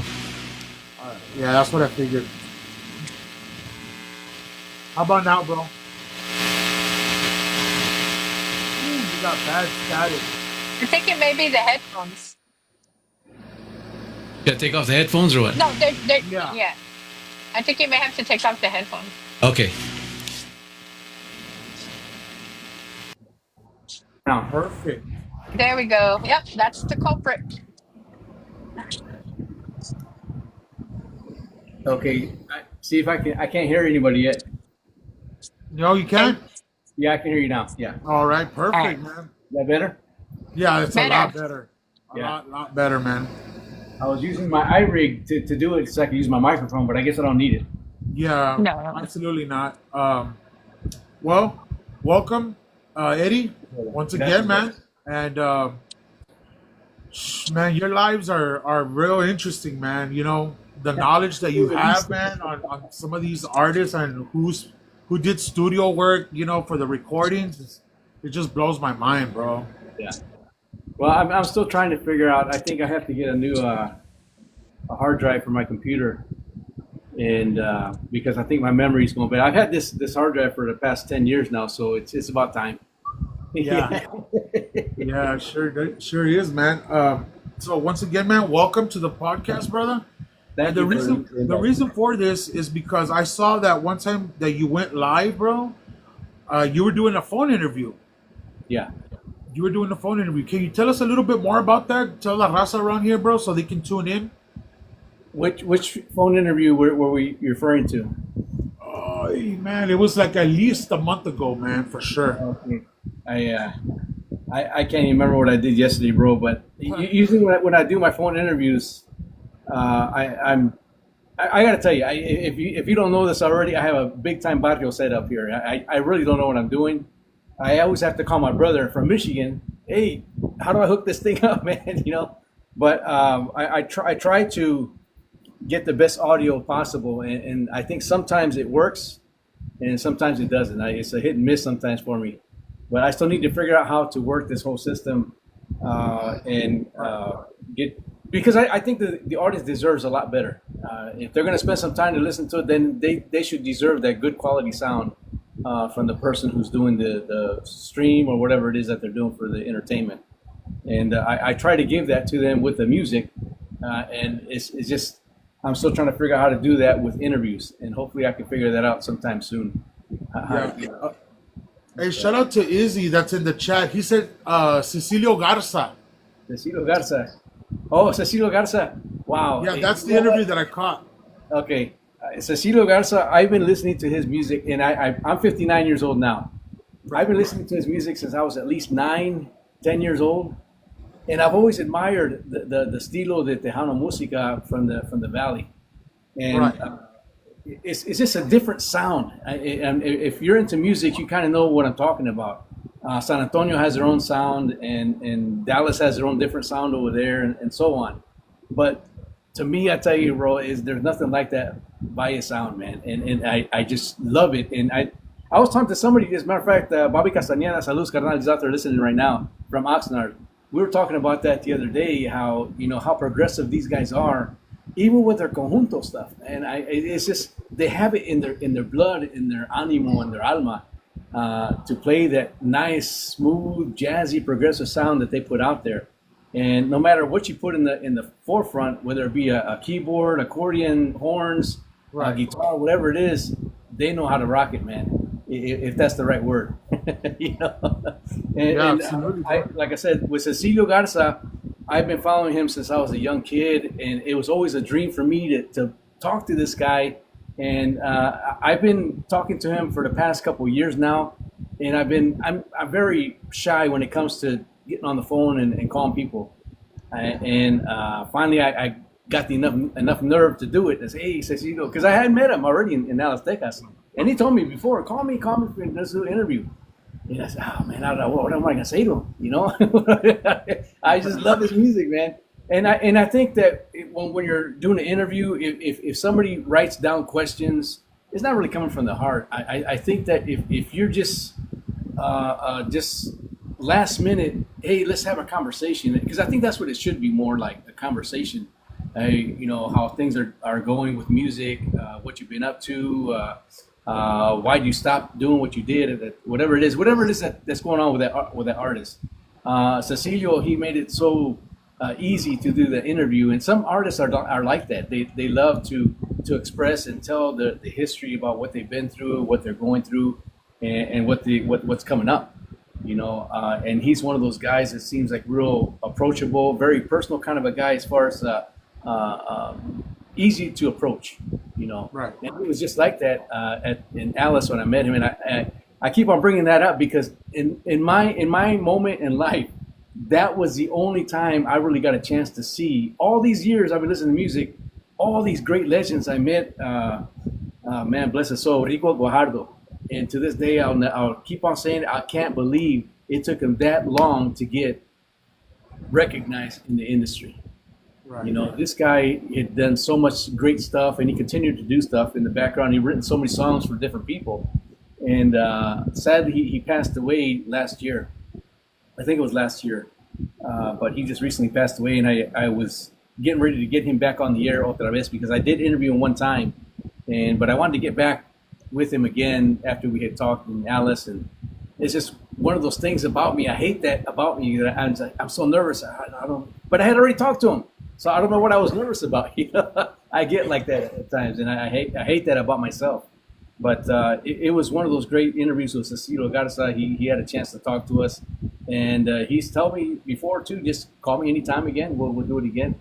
Yeah, that's what I figured. How about now, bro? Ooh, you got bad static. I think it may be the headphones. Gotta take off the headphones or what? No, they're Yeah. yeah. I think you may have to take off the headphones. Okay. Now, perfect. There we go. Yep, that's the culprit. Okay, see if I can. I can't hear anybody yet. No, you can't? Yeah, I can hear you now. Yeah, is All right, perfect, All right. man. that better? Yeah, it's a Better. lot better. A Yeah. lot better, man. I was using my iRig to do it so I could use my microphone, but I guess I don't need it. Yeah, No. absolutely not. Well, welcome, Eddie, once again, man. And man, your lives are real interesting, man. You know, the knowledge that you have, man, on some of these artists and who did studio work, you know, for the recordings. It just blows my mind, bro. Yeah. Well, I'm still trying to figure out. I think I have to get a new a hard drive for my computer, and because I think my memory's going bad. I've had this hard drive for the past 10 years now, so it's about time. Yeah. Yeah, sure is, man. So once again, man, welcome to the podcast, brother. And the reason for this is because I saw that one time that you went live, bro. You were doing a phone interview. Yeah. You were doing a phone interview. Can you tell us a little bit more about that? Tell La Raza around here, bro, so they can tune in. Which phone interview were we referring to? Oh, man, it was like at least a month ago, man, for sure. Okay. I can't even remember what I did yesterday, bro. But usually when I do my phone interviews, I gotta tell you, if you don't know this already, I have a big time barrio set up here. I really don't know what I'm doing. I always have to call my brother from Michigan. Hey, how do I hook this thing up, man? You know, but I try to get the best audio possible, and I think sometimes it works, and sometimes it doesn't. It's a hit and miss sometimes for me. But I still need to figure out how to work this whole system and get, because I think the artist deserves a lot better. If they're going to spend some time to listen to it, then they should deserve that good quality sound from the person who's doing the stream or whatever it is that they're doing for the entertainment. And I try to give that to them with the music, and it's just, I'm still trying to figure out how to do that with interviews, and hopefully I can figure that out sometime soon. Hey, shout out to Izzy that's in the chat. He said Cecilio Garza. Cecilio Garza. Oh, Cecilio Garza. Wow. Yeah, that's the interview that I caught. Okay. Cecilio Garza, I've been listening to his music, and I'm 59 years old now. I've been listening to his music since I was at least 10 years old. And I've always admired the estilo de Tejano Música from the Valley. And right. It's just a different sound. And if you're into music, you kind of know what I'm talking about. San Antonio has their own sound, and Dallas has their own different sound over there, and so on. But to me, I tell you, bro, there's nothing like that Valle sound, man. And I just love it. And I was talking to somebody, as a matter of fact, Bobby Castañeda, saludos carnal, is out there listening right now from Oxnard. We were talking about that the other day, how progressive these guys are, even with their conjunto stuff. And it's just, they have it in their blood, in their animo, in their alma, to play that nice, smooth, jazzy, progressive sound that they put out there. And no matter what you put in the forefront, whether it be a keyboard, accordion, horns, right, guitar, whatever it is, they know how to rock it, man. If that's the right word, Absolutely. Like I said, with Cecilio Garza, I've been following him since I was a young kid, and it was always a dream for me to talk to this guy. And I've been talking to him for the past couple of years now, and I'm very shy when it comes to getting on the phone and calling people. And finally, I got the enough nerve to do it. I say, hey, Cecilio, because I had met him already in Dallas, Texas. And he told me before, call me for this little interview. And I said, oh man, what am I gonna say to him? I just love his music, man. And I think that when you're doing an interview, if somebody writes down questions, it's not really coming from the heart. I think that if you're just last minute, hey, let's have a conversation, because I think that's what it should be, more like a conversation. How things are going with music, what you've been up to. Why'd you stop doing what you did? Whatever it is that's going on with that artist. Cecilio, he made it so easy to do the interview, and some artists are like that. They love to express and tell the history about what they've been through, what they're going through, and what's coming up. And he's one of those guys that seems like real approachable, very personal kind of a guy as far as easy to approach. Right. And it was just like that in Alice when I met him, and I keep on bringing that up because in my moment in life, that was the only time I really got a chance to see, all these years I've been listening to music, all these great legends I met. Man, bless his soul, Rico Guajardo, and to this day I'll keep on saying it, I can't believe it took him that long to get recognized in the industry. Right. You know, this guy had done so much great stuff, and he continued to do stuff in the background. He'd written so many songs for different people, and sadly, he passed away last year. I think it was last year, but he just recently passed away, and I was getting ready to get him back on the air otra vez because I did interview him one time, but I wanted to get back with him again after we had talked in Alice, and it's just one of those things about me. I hate that about me that I'm so nervous. I don't, but I had already talked to him. So I don't know what I was nervous about. You know, I get like that at times, and I hate that about myself. But it was one of those great interviews with Cecilio Garza. He had a chance to talk to us, and he's told me before too. Just call me anytime again. We'll do it again.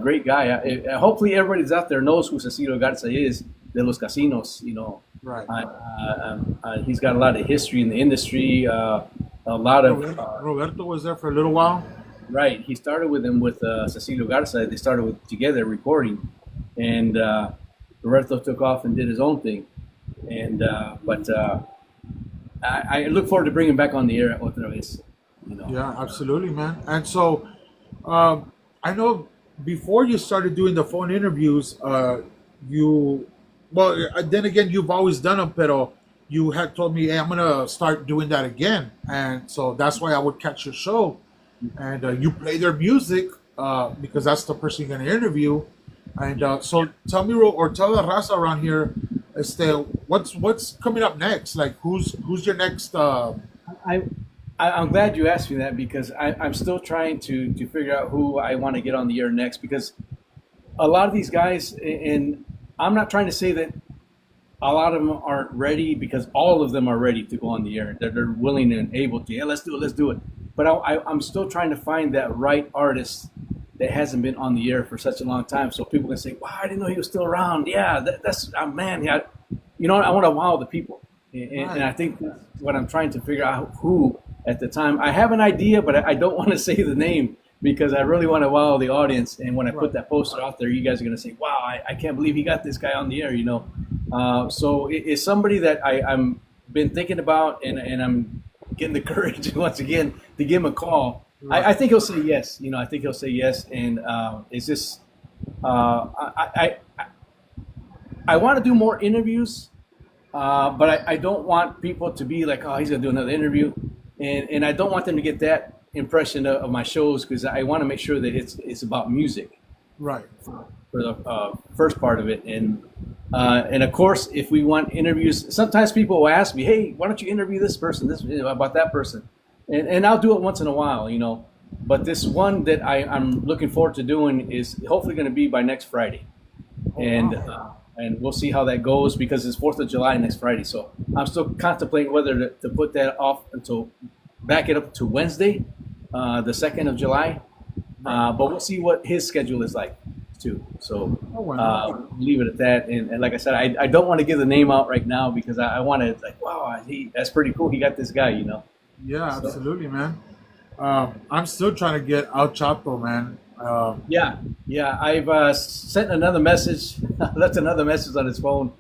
Great guy. Hopefully everybody's out there knows who Cecilio Garza is, de los casinos. You know, Right. he's got a lot of history in the industry. A lot of Roberto was there for a little while. Right. He started with him with Cecilio Garza. They started with together recording, and Roberto took off and did his own thing. And but I look forward to bringing him back on the air otra vez. You know. Yeah, absolutely, man. And so, I know before you started doing the phone interviews, then again, you've always done them, pero you had told me, hey, I'm gonna start doing that again, and so that's why I would catch your show. And you play their music because that's the person you're going to interview. And so tell me, or tell the raza around here, what's coming up next? Like, who's your next? I'm glad you asked me that because I'm still trying to figure out who I want to get on the air next, because a lot of these guys, and I'm not trying to say that a lot of them aren't ready, because all of them are ready to go on the air. They're willing and able to. Yeah, let's do it. But I'm still trying to find that right artist that hasn't been on the air for such a long time, so people can say, "Wow, I didn't know he was still around." Yeah, that's man. Yeah, you know, I want to wow the people, and I think that's what I'm trying to figure out, who at the time. I have an idea, but I don't want to say the name because I really want to wow the audience. And when I put that poster out there, you guys are going to say, "Wow, I can't believe he got this guy on the air." You know, so it's somebody that I'm been thinking about, and I'm getting the courage once again to give him a call. Right. I think he'll say yes. You know, I think he'll say yes, and it's just I want to do more interviews, but I don't want people to be like, oh, he's gonna do another interview, and I don't want them to get that impression of my shows, because I want to make sure that it's about music, right, for the first part of it, and of course, if we want interviews, sometimes people will ask me, hey, why don't you interview this person, about that person, and I'll do it once in a while, you know. But this one that I'm looking forward to doing is hopefully going to be by next Friday, and we'll see how that goes, because it's 4th of July next Friday. So I'm still contemplating whether to put that off back it up to Wednesday, the 2nd of July. But we'll see what his schedule is like too. So leave it at that. And like I said, I don't want to give the name out right now, because I want to, like, wow, that's pretty cool. He got this guy, you know. Yeah, so. Absolutely, man. I'm still trying to get El Chapo, man. Yeah. I've sent another message, left another message on his phone.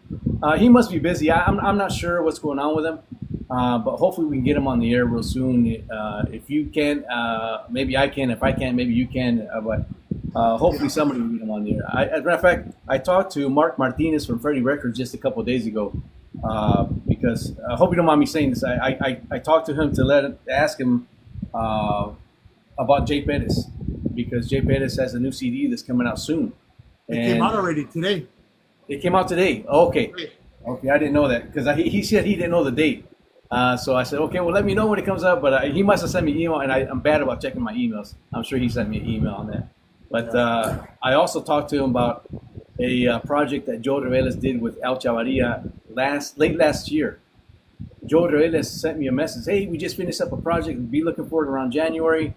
He must be busy. I'm not sure what's going on with him, but hopefully we can get him on the air real soon. If you can, maybe I can. If I can't, maybe you can. But hopefully somebody will get him on the air. As a matter of fact, I talked to Mark Martinez from Freddie Records just a couple of days ago, because I hope you don't mind me saying this. I talked to him to ask him about Jay Pettis, because Jay Pettis has a new CD that's coming out soon. It came out already today. It came out today. Okay, I didn't know that, because he said he didn't know the date. So I said, okay, well, let me know when it comes out. But he must have sent me an email, and I'm bad about checking my emails. I'm sure he sent me an email on that. But I also talked to him about a project that Joe Reveles did with El Chavarria late last year. Joe Reveles sent me a message. Hey, we just finished up a project. Be looking for it around January.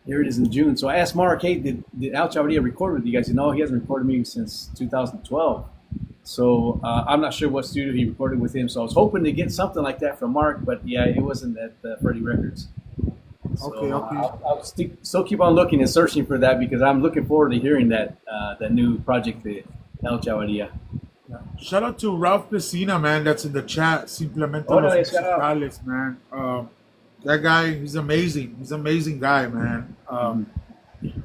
Here it is in June. So I asked Mark, hey, did El Chavarria record with you guys? No, he hasn't recorded me since 2012. So I'm not sure what studio he recorded with him. So I was hoping to get something like that from Mark, but yeah, it wasn't at Freddie Records. So okay. I'll still keep on looking and searching for that, because I'm looking forward to hearing that new project, the El Chavarria. Shout out to Ralph Pesina, man, that's in the chat. Simplemente los musicales, man. That guy, he's amazing. He's an amazing guy, man.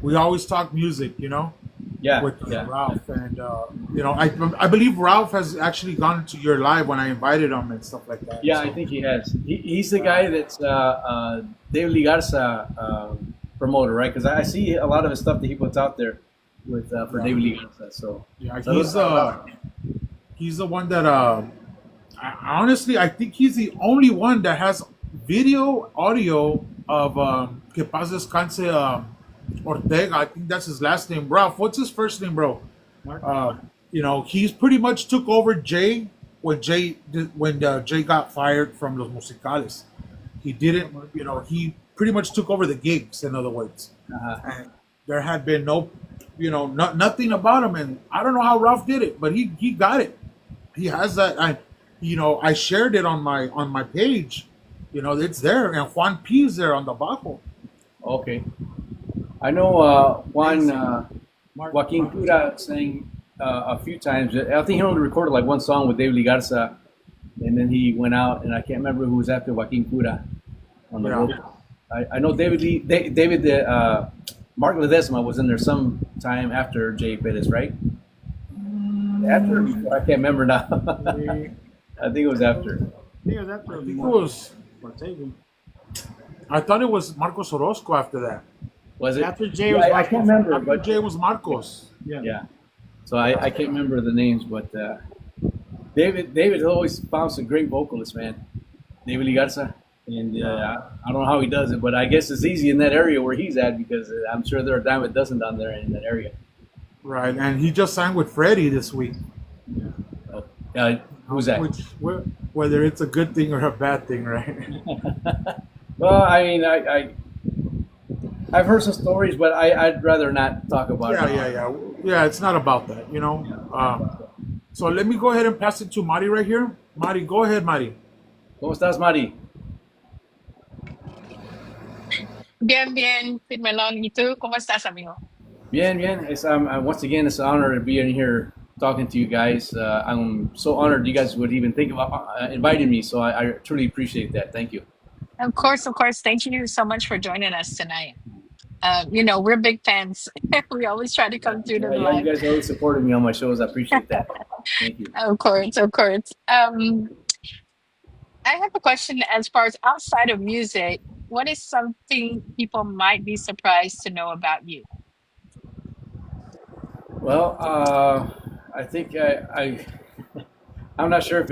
we always talk music, you know, Yeah, with yeah, Ralph, and you know, I believe Ralph has actually gone to your live when I invited him and stuff like that. yeah. I So, think he has. He's the guy that's David Ligarza promoter, right? Because I see a lot of his stuff that he puts out there with for David Ligarza. So yeah, so he's the one that honestly, I think he's the only one that has video, audio of Que Paz Descanse Ortega. I think that's his last name. Ralph, what's his first name, bro? You know, he's pretty much took over Jay when Jay got fired from Los Musicales. He didn't, you know, he pretty much took over the gigs. In other words, and there had been no, you know, nothing about him, and I don't know how Ralph did it, but he got it. He has that. You know, I shared it on my page. You know, it's there, and Juan P is there on the bajo. okay. I know Joaquin Cura sang a few times. I think he only recorded like one song with David Ligarza, and then he went out, and I can't remember who was after Joaquin Cura on the vocals. I know David Mark Ledesma was in there some time after Jay Perez, right? After or before? I can't remember now. I think it was after. Yeah, that's I think it was. I thought it was Marcos Orozco after that. Was it? After Jay was I can't remember, After but Jay was Marcos. yeah. So I can't remember the names, but David always found some great vocalists, man. David Ligarza, and I don't know how he does it, but I guess it's easy in that area where he's at because I'm sure there are a dime a dozen down there in that area. Right, and he just signed with Freddie this week. Who's that? Whether it's a good thing or a bad thing, right? Well, I mean, I've heard some stories, but I'd rather not talk about it. Yeah. It's not about that, you know. So let me go ahead and pass it to Mari right here. Mari, go ahead, Mari. ¿Cómo estás, Mari? Bien, bien, Firmelon. ¿Y tú cómo estás, amigo? Bien, bien. Once again, it's an honor to be in here talking to you guys. I'm so honored you guys would even think about inviting me, so I truly appreciate that. Thank you. Of course, of course. Thank you so much for joining us tonight. You know, we're big fans. We always try to come through to the Yeah, you live. guys always supported me on my shows. I appreciate that. Thank you. Of course, of course. I have a question as far as outside of music, what is something people might be surprised to know about you? Well, I think I'm not sure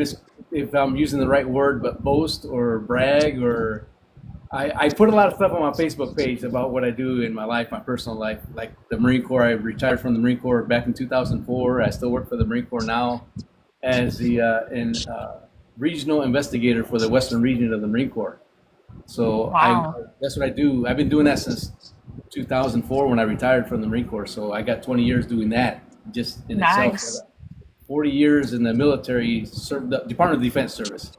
if I'm using the right word, but boast or brag or I put a lot of stuff on my Facebook page about what I do in my life, my personal life, like the Marine Corps. I retired from the Marine Corps back in 2004. I still work for the Marine Corps now as the regional investigator for the Western region of the Marine Corps. So Wow. that's what I do. I've been doing that since 2004 when I retired from the Marine Corps. So I got 20 years doing that just in Nice. itself. 40 years in the military, the Department of Defense service.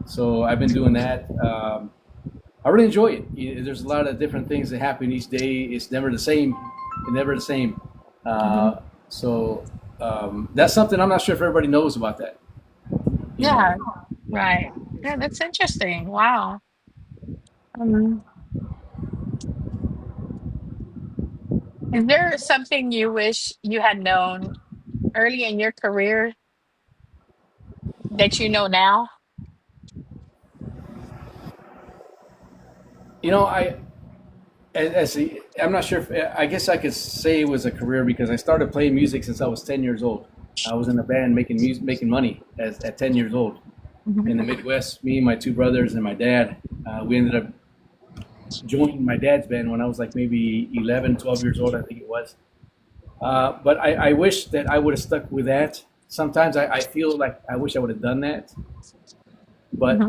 So I've been doing that. I really enjoy it. There's a lot of different things that happen each day. It's never the same. It's never the same. So that's something I'm not sure if everybody knows about that. Yeah, right. Yeah, that's interesting. Wow. Um, is there something you wish you had known early in your career that you know now? You know, I'm not sure if I guess I could say it was a career because I started playing music since I was 10 years old. I was in a band making music, making money at 10 years old in the Midwest. Me and my two brothers and my dad, we ended up joining my dad's band when I was like maybe 11, 12 years old, I think it was. But I wish that I would have stuck with that. Sometimes I feel like I wish I would have done that. But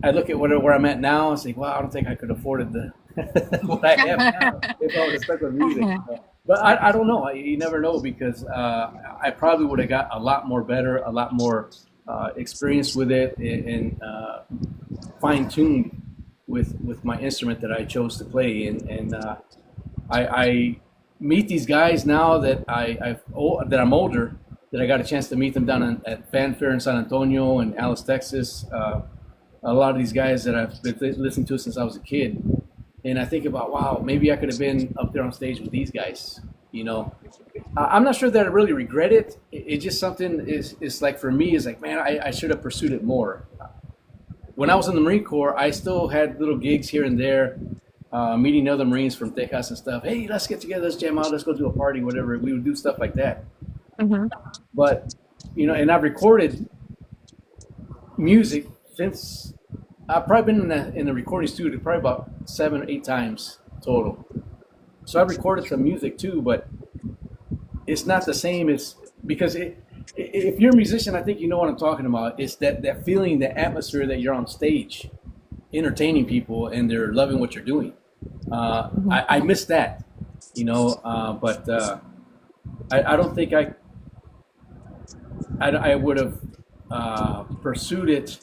I look at where I'm at now and think, wow, I don't think I could afford it what I have now if I would have stuck with music. But I don't know. You never know because I probably would have got a lot more better, a lot more experience with it and fine-tuned with my instrument that I chose to play. And I meet these guys now that that I'm older, that I got a chance to meet them down at Fanfare in San Antonio and Alice, Texas. A lot of these guys that I've been listening to since I was a kid. and I think about, wow, maybe I could have been up there on stage with these guys. You know, I'm not sure that I really regret it. It's just something is like for me is like, man, I should have pursued it more. When I was in the Marine Corps, I still had little gigs here and there, meeting other Marines from Texas and stuff. Hey, let's get together, let's jam out, let's go to a party, whatever. We would do stuff like that. Mm-hmm. But you know, and I've recorded music since I've probably been in the recording studio probably about 7 or 8 times total. So I've recorded some music too, but it's not the same as because if you're a musician, I think you know what I'm talking about. It's that feeling, the atmosphere that you're on stage, entertaining people, and they're loving what you're doing. I miss that, you know. But I don't think I would have pursued it.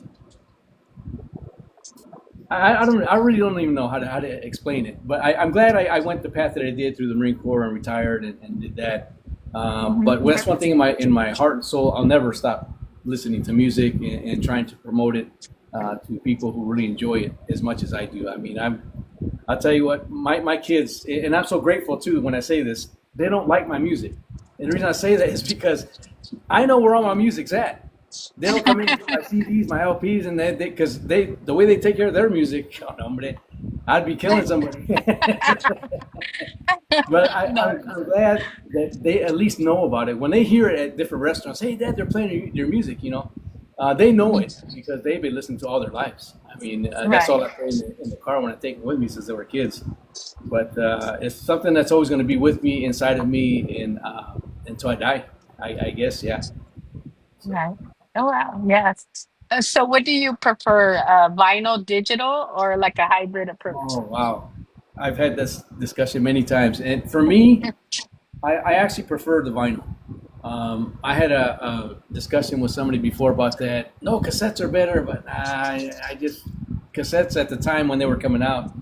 I really don't even know how to explain it. But I'm glad I went the path that I did through the Marine Corps and retired and did that. But that's one thing in my heart and soul. I'll never stop listening to music and trying to promote it to people who really enjoy it as much as I do. I mean, I'll tell you what, my kids, and I'm so grateful too when I say this, they don't like my music. And the reason I say that is because I know where all my music's at. They don't come in with my CDs, my LPs, and because the way they take care of their music, oh, hombre, I'd be killing somebody. But I'm glad that they at least know about it. When they hear it at different restaurants, hey, Dad, they're playing your music, you know. They know it because they've been listening to all their lives. I mean, that's all I play in the car when I take them with me since they were kids. But it's something that's always going to be with me, inside of me, and until I die, I guess, yeah. Right. Oh wow. Yes. So, what do you prefer, vinyl, digital, or like a hybrid approach? Oh, wow. I've had this discussion many times. And for me, I actually prefer the vinyl. I had a discussion with somebody before about that. No, cassettes are better, but I just, cassettes at the time when they were coming out,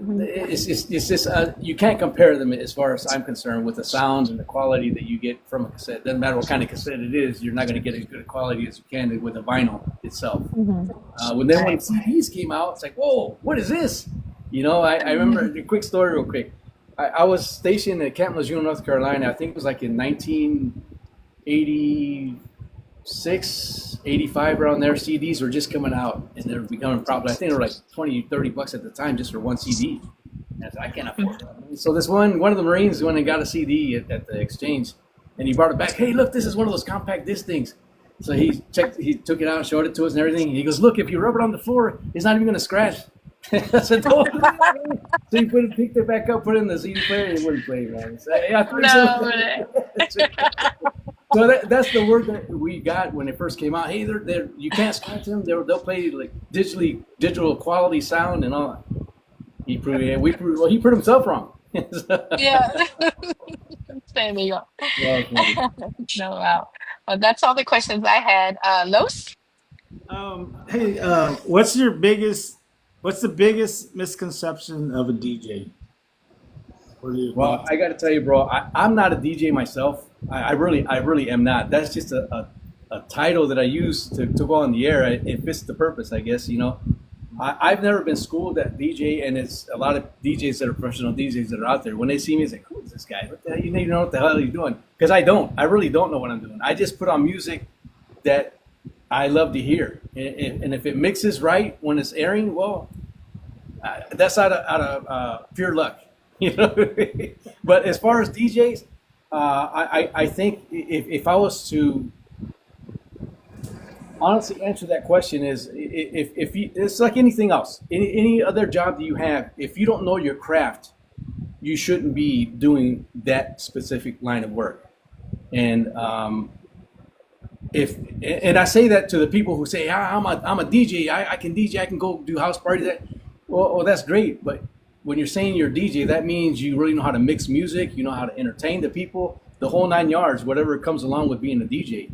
it's just you can't compare them as far as I'm concerned with the sound and the quality that you get from a cassette. Doesn't matter what kind of cassette it is, you're not going to get as good a quality as you can with a vinyl itself. When CDs came out, it's like, whoa, what is this? You know, I remember a quick story real quick. I was stationed at Camp Lejeune, North Carolina. I think it was like in 1986, 85, around there. CDs were just coming out, and they were becoming popular. I think they were like $20, $30 at the time just for one CD. And I said, I can't afford it. So this one of the Marines went and got a CD at the exchange, and he brought it back. Hey, look, this is one of those compact disc things. So he took it out, showed it to us and everything. And he goes, look, if you rub it on the floor, it's not even going to scratch. I said, no. So he picked it back up, put it in the CD player, and it wouldn't play, man. So, yeah, I think so. So that's the word that we got when it first came out. Hey, they're you can't scratch them. They'll play like digital quality sound and all. He proved he proved himself wrong. Yeah. There you go. No, wow. Well, that's all the questions I had. Los? Hey, what's the biggest misconception of a DJ? Well, I got to tell you, bro, I'm not a DJ myself. I really am not. That's just a title that I use to go on the air. It fits the purpose, I guess, you know. I've never been schooled at DJ, and it's a lot of DJs that are professional DJs that are out there. When they see me, it's like, who is this guy? What the hell? You don't even know what the hell he's doing. Because I don't. I really don't know what I'm doing. I just put on music that I love to hear. And if it mixes right when it's airing, well, that's out of pure luck. You know. But as far as DJs, I think if I was to honestly answer that question is if you, it's like anything else, any other job that you have, if you don't know your craft, you shouldn't be doing that specific line of work. And and I say that to the people who say, I'm a DJ, I can DJ, I can go do house parties. Well, that's great, but when you're saying you're a DJ, that means you really know how to mix music, you know how to entertain the people, the whole 9 yards, whatever comes along with being a DJ.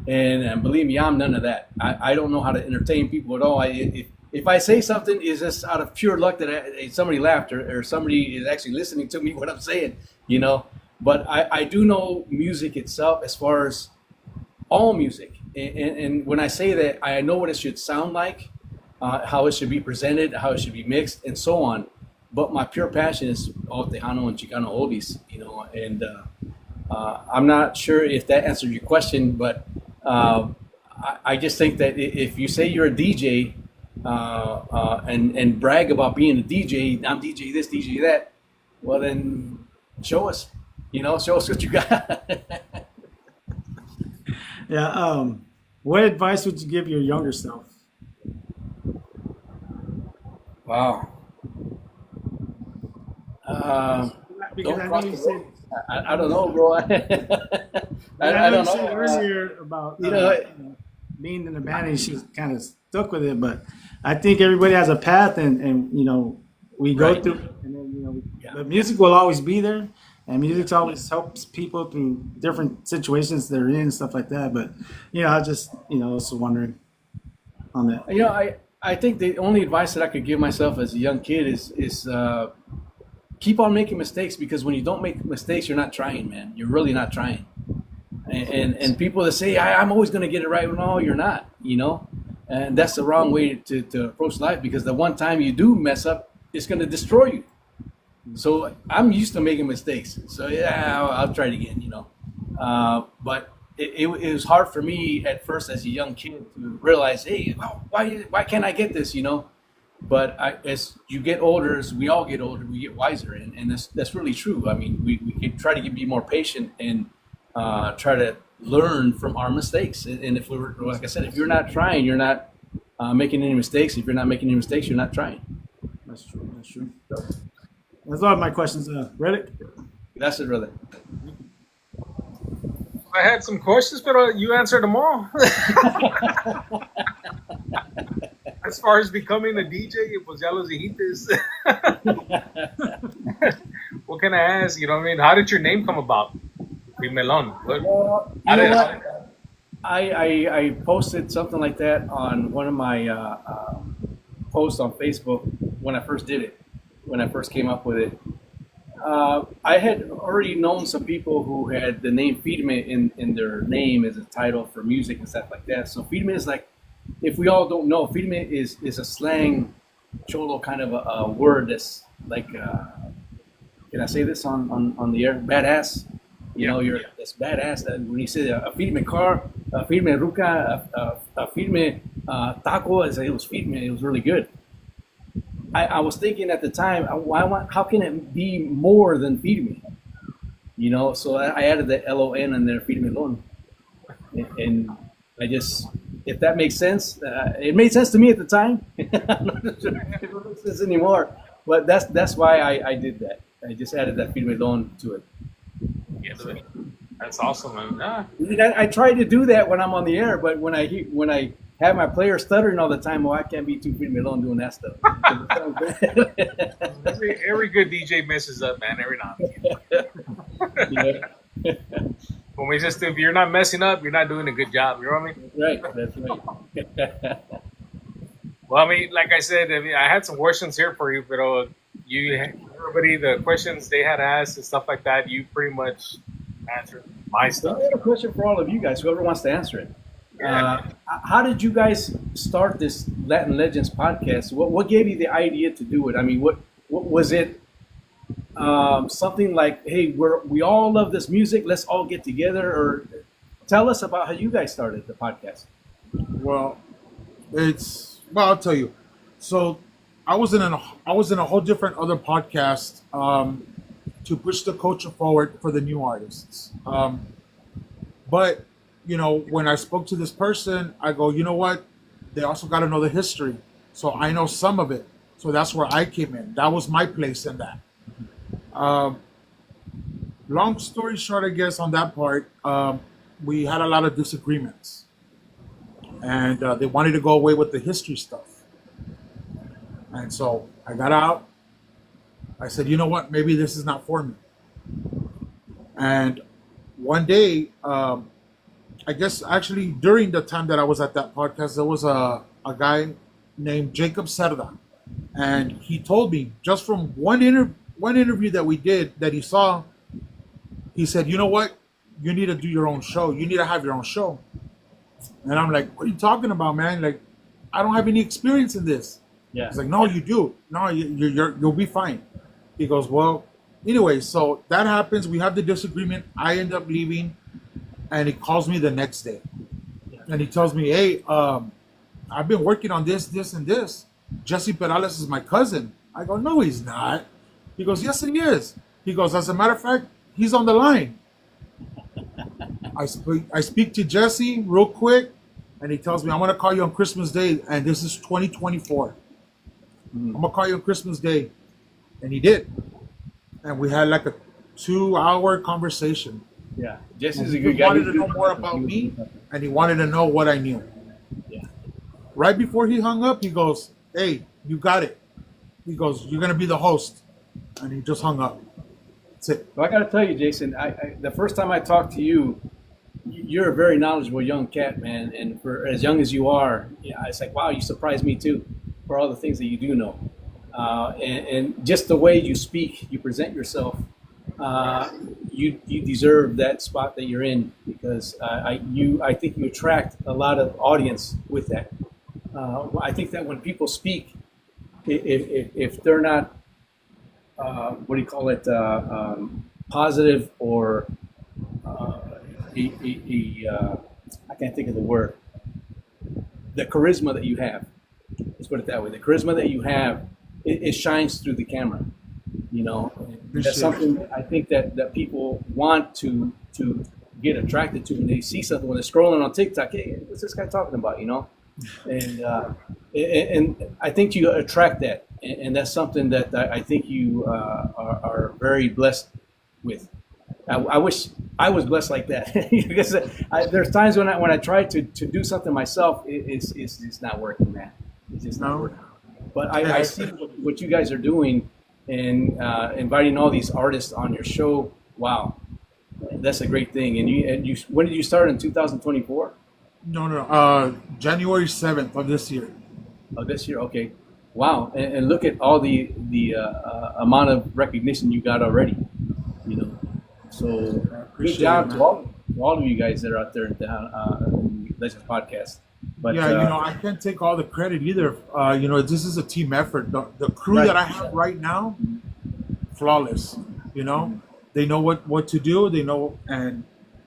And believe me, I'm none of that. I don't know how to entertain people at all. If I say something, it's just out of pure luck that somebody laughed or somebody is actually listening to me what I'm saying, you know. But I do know music itself as far as all music. And when I say that, I know what it should sound like, how it should be presented, how it should be mixed, and so on. but my pure passion is all Tejano and Chicano oldies, and I'm not sure if that answered your question, but I just think that if you say you're a DJ and brag about being a DJ, I'm DJ this, DJ that, well then show us, show us what you got. Yeah. What advice would you give your younger self? Wow. Because Don't I know cross you the said, road. I don't know, bro. I I know don't you said know. earlier about You know, being in the band, and she's kind of stuck with it. But I think everybody has a path, and we go Right. through, and then Yeah. the music will always be there, and music always helps people through different situations they're in and stuff like that. But I just also wondering on that. I think the only advice that I could give myself as a young kid is keep on making mistakes, because when you don't make mistakes, you're not trying, man. You're really not trying. And people that say I'm always going to get it right, no, you're not. And that's the wrong way to approach life, because the one time you do mess up, it's going to destroy you. So I'm used to making mistakes. So yeah, I'll try it again. But it was hard for me at first as a young kid to realize, hey, why can't I get this? But as you get older, as we all get older, we get wiser, and that's really true. I mean, we can try to be more patient and try to learn from our mistakes. And if like I said, if you're not trying, you're not making any mistakes. If you're not making any mistakes, you're not trying. That's true. That's true. That's all my questions. Reddick? That's it, brother. I had some questions, but you answered them all. As far as becoming a DJ, pues ya los dijiste. What can I ask? You know what I mean? How did your name come about? Firmelon. I posted something like that on one of my posts on Facebook when I first did it, when I first came up with it. I had already known some people who had the name Firme in their name as a title for music and stuff like that. So Firme is like, if we all don't know, Firme is a slang cholo kind of a word that's like, can I say this on the air? Badass. You're this badass. When you say a Firme car, a Firme ruca, a Firme taco, it was Firme. It was really good. I was thinking at the time, how can it be more than Firme? So I added the LON in there, Firmelon. And I just, if that makes sense, it made sense to me at the time. I'm not sure if it makes sense anymore, but that's why I did that. I just added that Firmelon to it. Yeah, that's awesome, man. I try to do that when I'm on the air, but when I have my player stuttering all the time, I can't be too Firmelon doing that stuff. every good DJ messes up, man. Every now and then. When we just, if you're not messing up, you're not doing a good job. You know what I mean? Right. That's right. Well, I mean, like I said, I had some questions here for you, but everybody, the questions they had asked and stuff like that, you pretty much answered my stuff. I have a question for all of you guys, whoever wants to answer it. How did you guys start this Latin Legends podcast? What gave you the idea to do it? I mean, what was it? Something like, hey, we all love this music. Let's all get together. Or tell us about how you guys started the podcast. Well, I'll tell you. So I was in a whole different other podcast to push the culture forward for the new artists. But when I spoke to this person, I go, you know what? They also got to know the history. So I know some of it. So that's where I came in. That was my place in that. Long story short, I guess, on that part, we had a lot of disagreements. And they wanted to go away with the history stuff. And so I got out. I said, you know what? Maybe this is not for me. And one day, I guess actually during the time that I was at that podcast, there was a guy named Jacob Cerda. And he told me, just from one interview that we did that he saw, he said, you know what? You need to do your own show. You need to have your own show. And I'm like, what are you talking about, man? Like, I don't have any experience in this. Yeah. He's like, no, you do. No, you'll be fine. He goes, well, anyway, so that happens. We have the disagreement. I end up leaving, and he calls me the next day, and he tells me, hey, I've been working on this, and this. Jesse Perales is my cousin. I go, no, he's not. He goes, yes, he is. He goes, as a matter of fact, he's on the line. I speak to Jesse real quick, and he tells me, I'm going to call you on Christmas Day, and this is 2024. I'm going to call you on Christmas Day. And he did. And we had like a 2-hour conversation. Yeah. Jesse's a He good guy. wanted to know more about me, and he wanted to know what I knew. Yeah. Right before he hung up, he goes, hey, you got it. He goes, you're going to be the host. And he just hung up. That's it. Well, I got to tell you, Jason, I the first time I talked to you, you're a very knowledgeable young cat, man. And for as young as you are, yeah, it's like, wow, you surprised me too for all the things that you do know. And just the way you speak, you present yourself, you deserve that spot that you're in, because I think you attract a lot of audience with that. I think that when people speak, if they're not what do you call it, positive, or I can't think of the word, the charisma that you have. Let's put it that way. The charisma that you have, it shines through the camera. You know, that's something I think that people want to get attracted to when they see something, when they're scrolling on TikTok. Hey, what's this guy talking about? You know, and I think you attract that, and that's something that I think you are very blessed with. I wish I was blessed like that, because there's times when I try to do something myself, it's just not working, man. It's just not working. But I see what you guys are doing, and inviting all these artists on your show. Wow, that's a great thing. And you when did you start, in 2024? No. January 7th of this year. Oh, this year, okay. Wow, and look at all the amount of recognition you got already. You know, so good job to all of you guys that are out there in Legends Podcast. But yeah, I can't take all the credit either. This is a team effort. The crew that I have right now, flawless. They know what to do. They know, and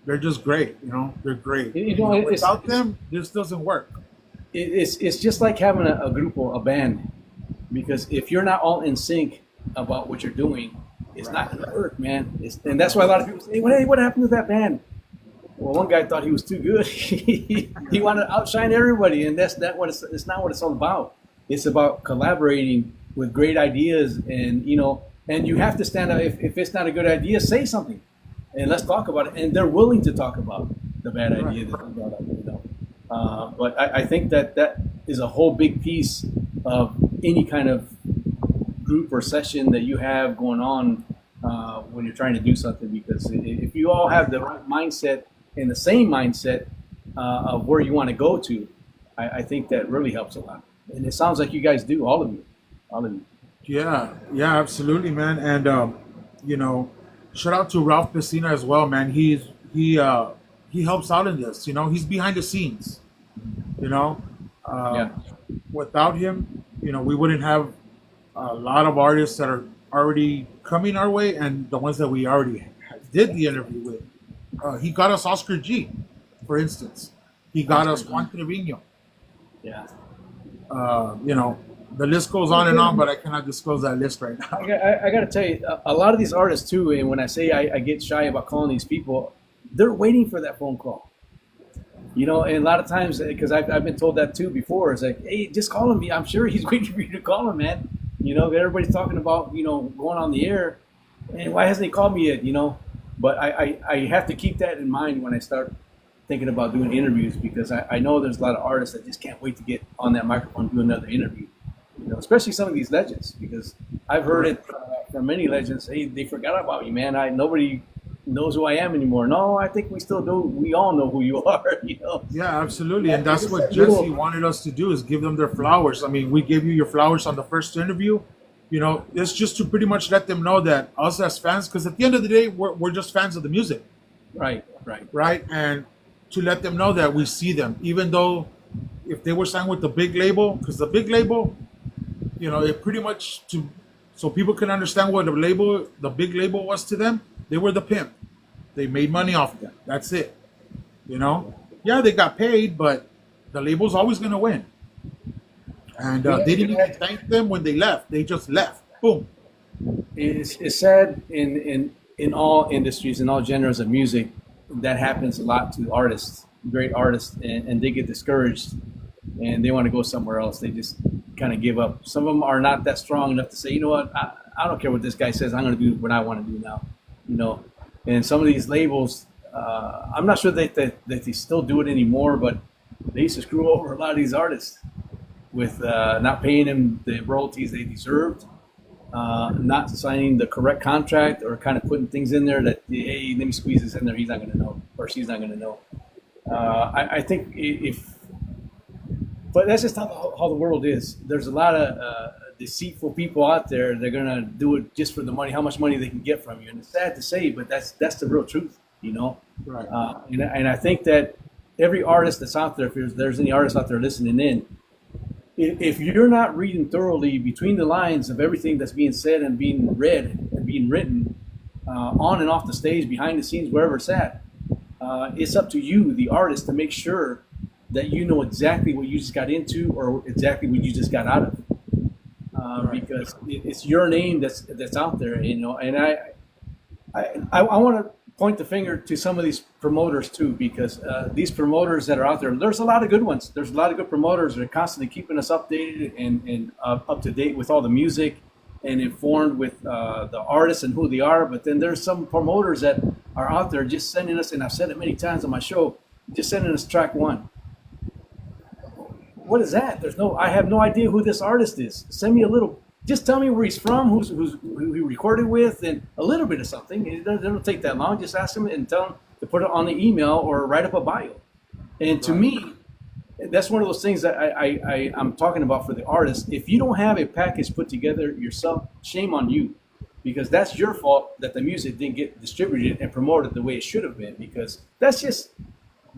they're just great. They're great. Without them, this doesn't work. It's just like having a group or a band, because if you're not all in sync about what you're doing, it's not going to work, man. And that's why a lot of people say, "Hey, what happened to that band?" Well, one guy thought he was too good. He wanted to outshine everybody, and it's not what it's all about. It's about collaborating with great ideas, and you have to stand up. If it's not a good idea, say something, and let's talk about it. And they're willing to talk about the bad idea that they brought up, But I think that is a whole big piece of any kind of group or session that you have going on when you're trying to do something. Because if you all have the right mindset and the same mindset of where you want to go to, I think that really helps a lot. And it sounds like you guys do, all of you. Yeah, absolutely, man. And shout out to Ralph Pacina as well, man. He helps out in this. He's behind the scenes. Without him, we wouldn't have a lot of artists that are already coming our way, and the ones that we already did the interview with. He got us Oscar G, for instance. He got us Juan Trevino. Yeah. The list goes on and on, but I cannot disclose that list right now. I got to tell you, a lot of these artists too, and when I say I get shy about calling these people, they're waiting for that phone call. And a lot of times, because I've been told that too before, it's like, hey, just call him. I'm sure he's waiting for you to call him, man. Everybody's talking about, going on the air, and why hasn't he called me yet, But I have to keep that in mind when I start thinking about doing interviews, because I know there's a lot of artists that just can't wait to get on that microphone and do another interview. Especially some of these legends, because I've heard it from many legends. Hey, they forgot about you, man. Nobody knows who I am anymore. No, I think we still do. We all know who you are. Yeah, absolutely. And that's what Jesse wanted us to do, is give them their flowers. I mean, we gave you your flowers on the first interview. It's just to pretty much let them know that us as fans, because at the end of the day, we're just fans of the music. Right. And to let them know that we see them, even though if they were signed with the big label, because the big label, it pretty much so people can understand what the big label was to them. They were the pimp. They made money off of them. That's it. Yeah, they got paid, but the label's always going to win. And they didn't even thank them when they left. They just left. Boom. It's sad in all industries, in all genres of music, that happens a lot to artists, great artists, and they get discouraged and they want to go somewhere else. They just kind of give up. Some of them are not that strong enough to say, you know what, I don't care what this guy says. I'm going to do what I want to do now. And some of these labels, I'm not sure that they still do it anymore, but they used to screw over a lot of these artists with not paying them the royalties they deserved, not signing the correct contract, or kind of putting things in there that, hey, let me squeeze this in there. He's not going to know, or she's not going to know. I think but that's just how the world is. There's a lot of deceitful people out there. They're going to do it just for the money, how much money they can get from you. And it's sad to say, but that's the real truth, Right. And I think that every artist that's out there, if there's any artists out there listening in, if you're not reading thoroughly between the lines of everything that's being said and being read and being written on and off the stage, behind the scenes, wherever it's at, it's up to you, the artist, to make sure that you know exactly what you just got into or exactly what you just got out of. Because it's your name that's out there, And I want to point the finger to some of these promoters too, because these promoters that are out there, there's a lot of good ones. There's a lot of good promoters that are constantly keeping us updated and up to date with all the music and informed with the artists and who they are. But then there's some promoters that are out there just sending us, and I've said it many times on my show, just sending us track one. What is that? I have no idea who this artist is. Send me a little. Just tell me where he's from, who he recorded with, and a little bit of something. It doesn't take that long. Just ask him and tell him to put it on the email or write up a bio. And to me, that's one of those things that I'm talking about for the artist. If you don't have a package put together yourself, shame on you, because that's your fault that the music didn't get distributed and promoted the way it should have been, because that's just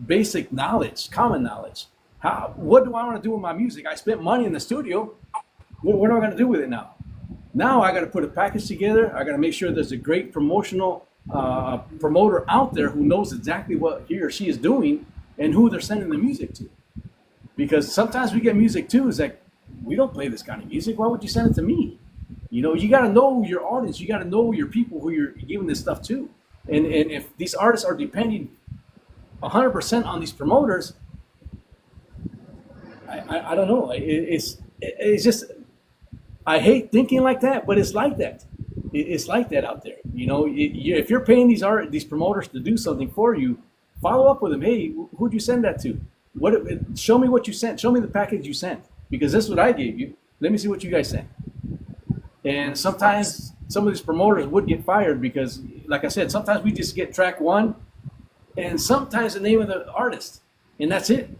basic knowledge, common knowledge. What do I want to do with my music? I spent money in the studio. What am I going to do with it now? Now I got to put a package together. I got to make sure there's a great promotional promoter out there who knows exactly what he or she is doing and who they're sending the music to. Because sometimes we get music too. It's like, we don't play this kind of music. Why would you send it to me? You got to know your audience. You got to know your people who you're giving this stuff to. And if these artists are depending 100% on these promoters, I don't know. It's just, I hate thinking like that, but it's like that. It's like that out there. If you're paying these promoters to do something for you, follow up with them. Hey, who'd you send that to? Show me what you sent. Show me the package you sent, because this is what I gave you. Let me see what you guys sent. And sometimes some of these promoters would get fired because, like I said, sometimes we just get track one and sometimes the name of the artist, and that's it.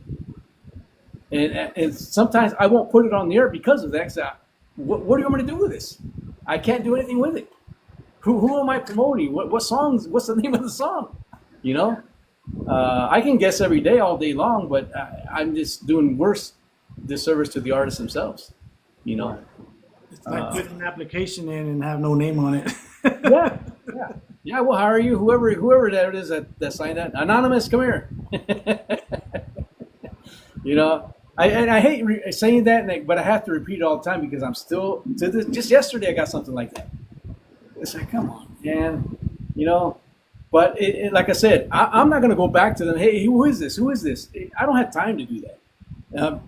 And sometimes I won't put it on the air because of that. What do you want me to do with this? I can't do anything with it. Who am I promoting? What songs? What's the name of the song? I can guess every day, all day long, but I'm just doing worse disservice to the artists themselves. It's like putting an application in and have no name on it. Yeah. We'll hire you, whoever that is that signed that. Anonymous, come here. I hate saying that, but I have to repeat it all the time because I'm still just yesterday I got something like that. It's like, come on, man, But like I said, I'm not going to go back to them. Hey, who is this? Who is this? I don't have time to do that.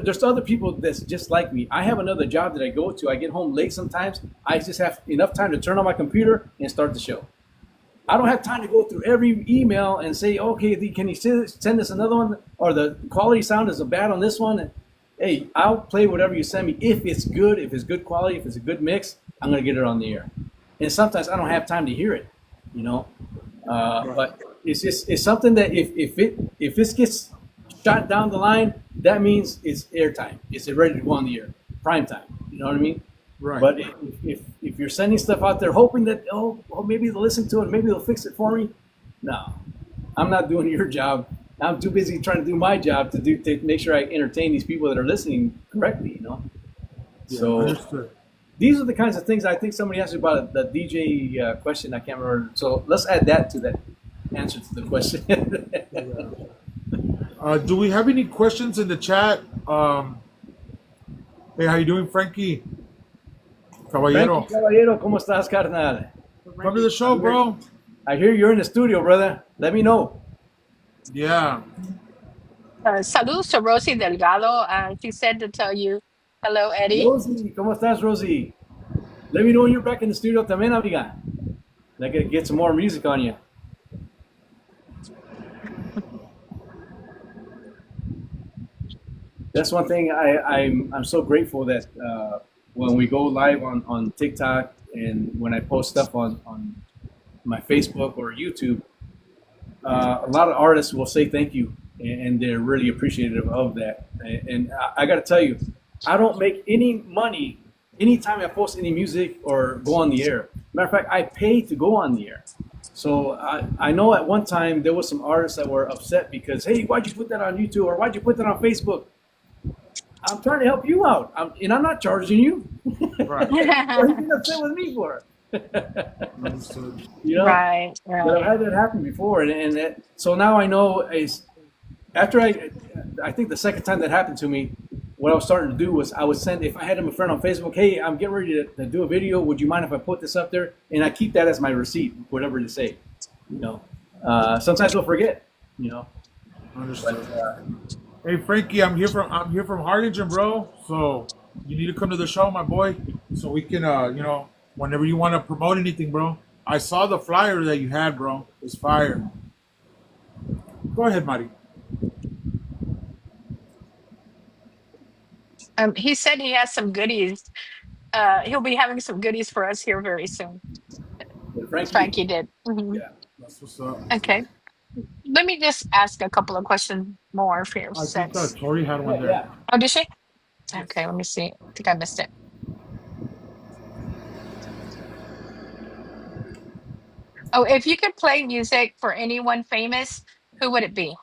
There's other people that's just like me. I have another job that I go to. I get home late sometimes. I just have enough time to turn on my computer and start the show. I don't have time to go through every email and say, okay, can you send us another one? Or the quality sound is bad on this one. Hey, I'll play whatever you send me. If it's good, if it's good quality, if it's a good mix, I'm going to get it on the air. And sometimes I don't have time to hear it, But it's something that if this gets shot down the line, that means it's airtime. It's ready to go on the air, prime time. You know what I mean? Right. But if you're sending stuff out there hoping that maybe they'll listen to it, maybe they'll fix it for me, no, I'm not doing your job. I'm too busy trying to do my job to make sure I entertain these people that are listening correctly. So Understood. these are the kinds of things. I think somebody asked me about the DJ question. I can't remember. So let's add that to that answer to the question. Do we have any questions in the chat? Hey, how you doing, Frankie? Caballero. Frankie Caballero, ¿cómo estás, carnal? Come to the show, bro. I hear you're in the studio, brother. Let me know. Yeah. Saludos to Rosie Delgado. She said to tell you hello, Eddie. Rosie, ¿cómo estás, Rosie? Let me know when you're back in the studio también, amiga. I gotta get some more music on you. That's one thing I'm so grateful that when we go live on TikTok and when I post stuff on my Facebook or YouTube, a lot of artists will say thank you, and they're really appreciative of that. And I got to tell you, I don't make any money anytime I post any music or go on the air. Matter of fact, I pay to go on the air. So I know at one time there was some artists that were upset because, hey, why'd you put that on YouTube or why'd you put that on Facebook? I'm trying to help you out, and I'm not charging you. Right. What are you getting upset with me for? Understood. You know, Right, but I've right. had that happen before, and that, so now I know is after I think the second time that happened to me, what I was starting to do was I would send, if I had a friend on Facebook, hey, I'm getting ready to do a video. Would you mind if I put this up there? And I keep that as my receipt, whatever to say. You know, sometimes they'll forget. You know, Understood. Hey, Frankie, I'm here from Harlingen, bro. So you need to come to the show, my boy, so we can, whenever you want to promote anything, bro. I saw the flyer that you had, bro. It's fire. Go ahead, Mari. He said he has some goodies. He'll be having some goodies for us here very soon. Frankie. Frankie did. Yeah. That's what's up. Okay. Let me just ask a couple of questions more for your I think sense. Tori had one Yeah. there. Oh, did she? Okay, let me see. I think I missed it. Oh, if you could play music for anyone famous, who would it be?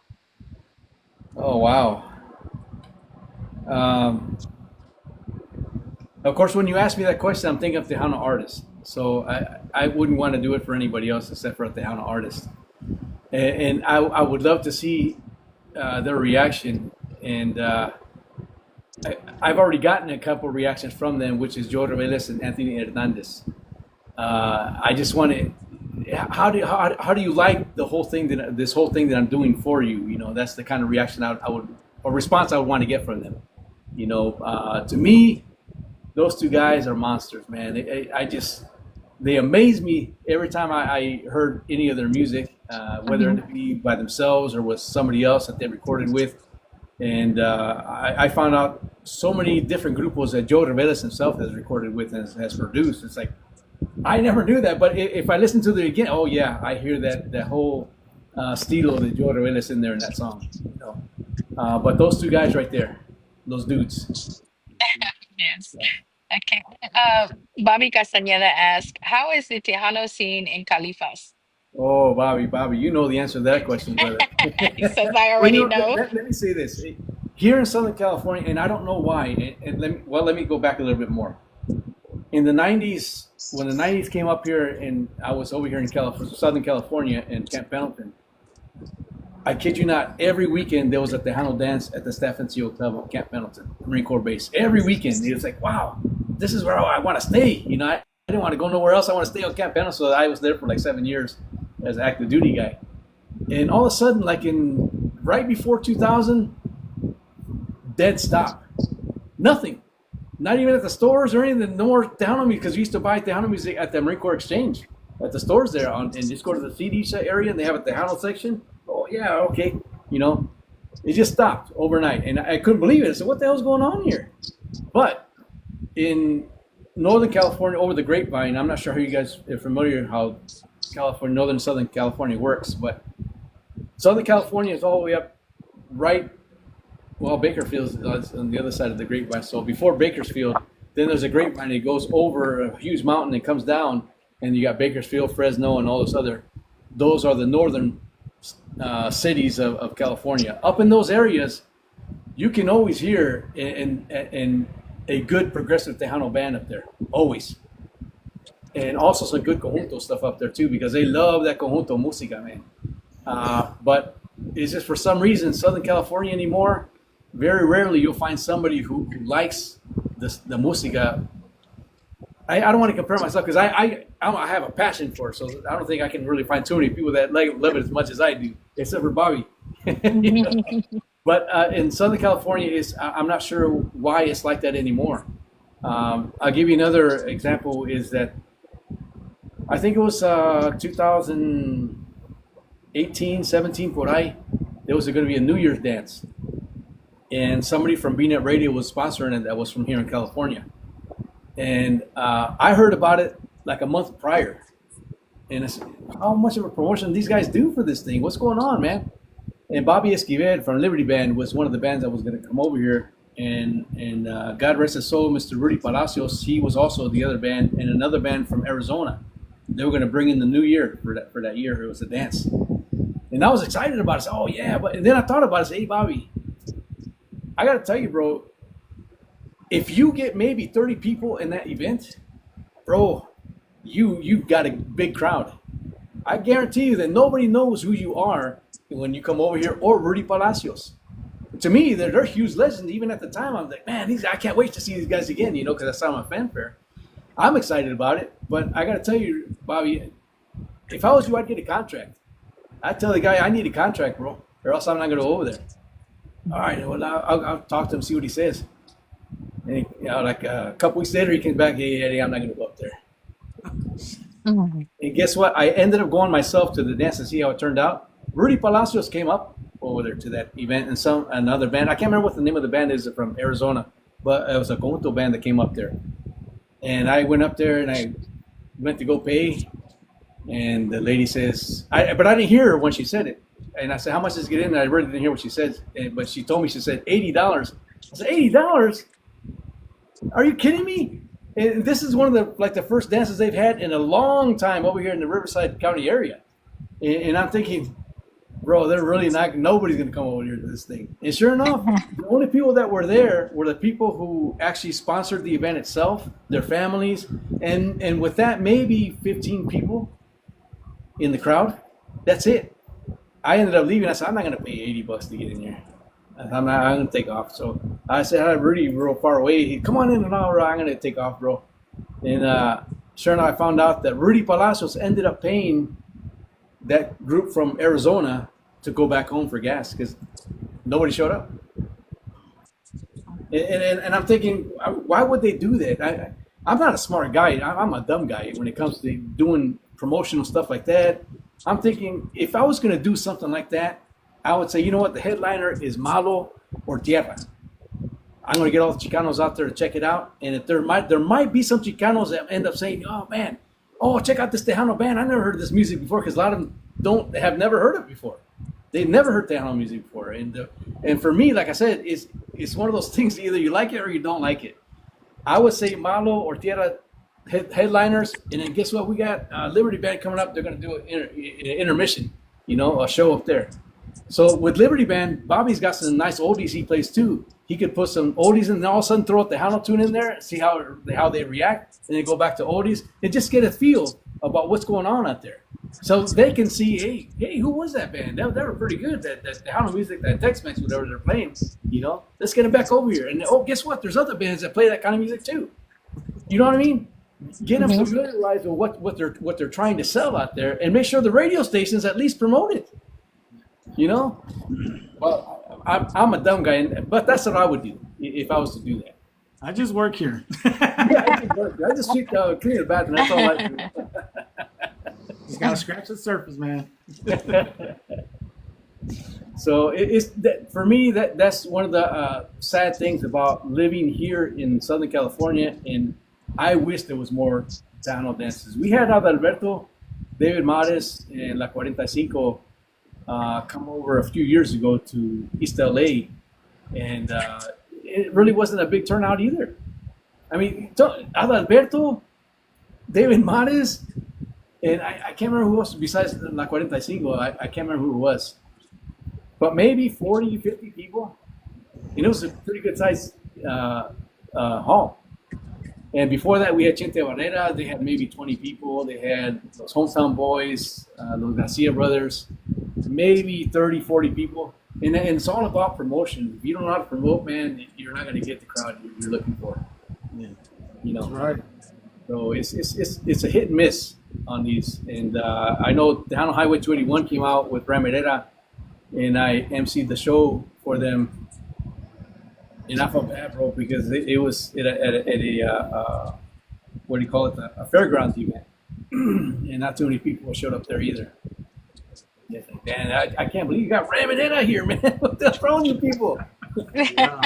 Oh wow. Of course, when you ask me that question, I'm thinking of Tejano artists. So I wouldn't want to do it for anybody else except for a Tejano artist. And I would love to see their reaction. And I've already gotten a couple of reactions from them, which is Joe Reveles and Anthony Hernandez. I just want to. How do you like the whole thing this whole thing that I'm doing for you? You know, that's the kind of reaction I would, or response I would want to get from them. You know, to me, those two guys are monsters, man. They amaze me every time I heard any of their music, whether it be by themselves or with somebody else that they recorded with. And I found out so many different grupos that Joe Reveles himself has recorded with and has produced. It's like, I never knew that, but if I listen to it again, oh yeah, I hear that whole stilo that Joe Reveles in there in that song. You know? But those two guys right there, those dudes. Yes. Okay. Bobby Castañeda asked, how is the Tejano scene in Califas? Oh, Bobby, you know the answer to that question, brother. He says, I Well, already you know. Let me say this. Here in Southern California, and I don't know why, and let me go back a little bit more. In the 90s, when the 90s came up here, and I was over here in Southern California in Camp Pendleton, I kid you not, every weekend there was a Tejano dance at the Staff NCO Club of Camp Pendleton, Marine Corps Base. Every weekend, it was like, wow, this is where I want to stay. You know, I didn't want to go nowhere else. I want to stay on Camp Pendleton. So I was there for like 7 years as an active duty guy. And all of a sudden, like right before 2000, dead stop. Nothing. Not even at the stores or anything. No more Tejano music, because we used to buy Tejano music at the Marine Corps Exchange at the stores there, and just go to the CD area and they have a Tejano section. Oh yeah, okay. You know, it just stopped overnight, and I couldn't believe it. I said, "What the hell's going on here?" But in Northern California, over the grapevine, I'm not sure how you guys are familiar how California, Northern Southern California works, but Southern California is all the way up right. Well, Bakersfield is on the other side of the grapevine. So before Bakersfield, then there's a grapevine. It goes over a huge mountain and comes down, and you got Bakersfield, Fresno, and all those other. Those are the northern cities of California. Up in those areas, you can always hear, and a good progressive Tejano band up there, always. And also some good conjunto stuff up there too, because they love that conjunto música, man. But it's just for some reason, Southern California anymore, very rarely you'll find somebody who likes the música. I don't want to compare myself because I have a passion for it, so I don't think I can really find too many people that love it as much as I do, except for Bobby. You know? But in Southern California, I'm not sure why it's like that anymore. I'll give you another example. Is that I think it was 2018, 17, por ahí. There was going to be a New Year's dance, and somebody from BNet Radio was sponsoring it. That was from here in California. And I heard about it like a month prior. And I said, how much of a promotion these guys do for this thing? What's going on, man? And Bobby Esquivel from Liberty Band was one of the bands that was going to come over here. And God rest his soul, Mr. Rudy Palacios, he was also the other band, and another band from Arizona. They were going to bring in the new year for that year. It was a dance. And I was excited about it. I said, oh, yeah. And then I thought about it. I said, hey, Bobby, I got to tell you, bro, if you get maybe 30 people in that event, bro, you've got a big crowd. I guarantee you that nobody knows who you are when you come over here, or Rudy Palacios. To me, they're huge legends. Even at the time, I'm like, man, I can't wait to see these guys again, because I saw them at Fanfare. I'm excited about it, but I got to tell you, Bobby, if I was you, I'd get a contract. I'd tell the guy, I need a contract, bro, or else I'm not going to go over there. All right, well, I'll talk to him, see what he says. And like a couple weeks later, he came back, hey, Eddie, I'm not going to go up there. And guess what? I ended up going myself to the dance to see how it turned out. Rudy Palacios came up over there to that event, and another band. I can't remember what the name of the band is from Arizona, but it was a conjunto band that came up there. And I went up there and I went to go pay, and the lady says, but I didn't hear her when she said it. And I said, how much does it get in? And I really didn't hear what she said, but she told me, she said $80. I said, $80? Are you kidding me? And this is one of the first dances they've had in a long time over here in the Riverside County area. And I'm thinking, bro, they're really not, nobody's going to come over here to this thing. And sure enough, the only people that were there were the people who actually sponsored the event itself, their families. And with that, maybe 15 people in the crowd. That's it. I ended up leaving. I said, I'm not going to pay $80 to get in here. I'm going to take off. So I said, hi, Rudy, real far away. Come on in an hour. I'm going to take off, bro. And sure enough, I found out that Rudy Palacios ended up paying that group from Arizona to go back home for gas because nobody showed up. And I'm thinking, why would they do that? I'm not a smart guy. I'm a dumb guy when it comes to doing promotional stuff like that. I'm thinking, if I was going to do something like that, I would say, you know what, the headliner is Malo or Tierra. I'm going to get all the Chicanos out there to check it out. And if there might be some Chicanos that end up saying, oh, man, check out this Tejano band. I never heard this music before, because a lot of them have never heard it before. They've never heard Tejano music before. And for me, like I said, it's one of those things, either you like it or you don't like it. I would say Malo or Tierra headliners, and then guess what? We got Liberty Band coming up. They're going to do an intermission, a show up there. So with Liberty Band, Bobby's got some nice oldies he plays too. He could put some oldies and then all of a sudden throw a Tejano tune in there, see how they react, and then go back to oldies and just get a feel about what's going on out there. So they can see, hey, who was that band? They were pretty good. That Tejano music, that Tex-Mex, whatever they're playing, let's get them back over here. And guess what? There's other bands that play that kind of music too. You know what I mean? Get them familiarized with what they're trying to sell out there, and make sure the radio stations at least promote it. Well, I'm a dumb guy, but that's what I would do if I was to do that. I just work here. I just clean the bathroom. That's all I do. Just gotta scratch the surface, man. So it's that, for me, that's one of the sad things about living here in Southern California, and I wish there was more Tejano dances. We had Adalberto, David Mares, and La 45 come over a few years ago to East LA, and it really wasn't a big turnout either. I mean, Adalberto, David Mares, and I can't remember who else besides La 45. I can't remember who it was, but maybe 40, 50 people. And it was a pretty good size hall. And before that, we had Chente Barrera. They had maybe 20 people. They had those Hometown Boys, those Garcia brothers, maybe 30, 40 people. And it's all about promotion. If you don't know how to promote, man, you're not going to get the crowd you're looking for. Yeah. You know, That's right. so it's a hit and miss on these. And I know Tejano Highway 281 came out with Ramirera, and I emceed the show for them. And I felt bad, bro, because it was at a what do you call it, a fairgrounds event, and not too many people showed up there either. Yeah, man, I can't believe you got Ramirera here, man. What the hell's wrong with you people? Yeah.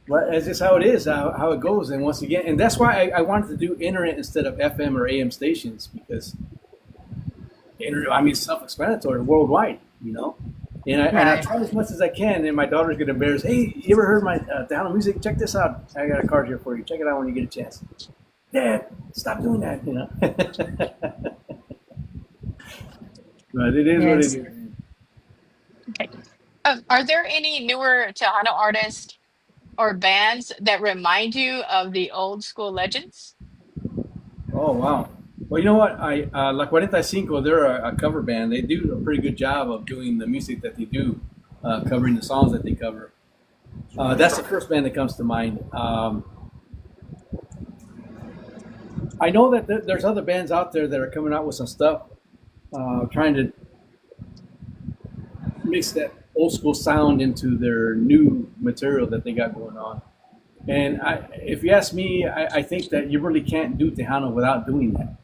But it's just how it is, how it goes. And once again, and that's why I wanted to do internet instead of FM or AM stations, because internet, I mean, self-explanatory, worldwide, you know. And I try as much as I can, and my daughters get embarrassed. Hey, you ever heard my Tejano music? Check this out. I got a card here for you. Check it out when you get a chance. Dad, stop doing that, you know. But it is what it is. Okay. Are there any newer Tejano artists or bands that remind you of the old school legends? Oh, wow. Well, you know what? La 45, they're a cover band. They do a pretty good job of doing the music that they do, covering the songs that they cover. That's the first band that comes to mind. I know that there's other bands out there that are coming out with some stuff, trying to mix that old school sound into their new material that they got going on. And if you ask me, I think that you really can't do Tejano without doing that.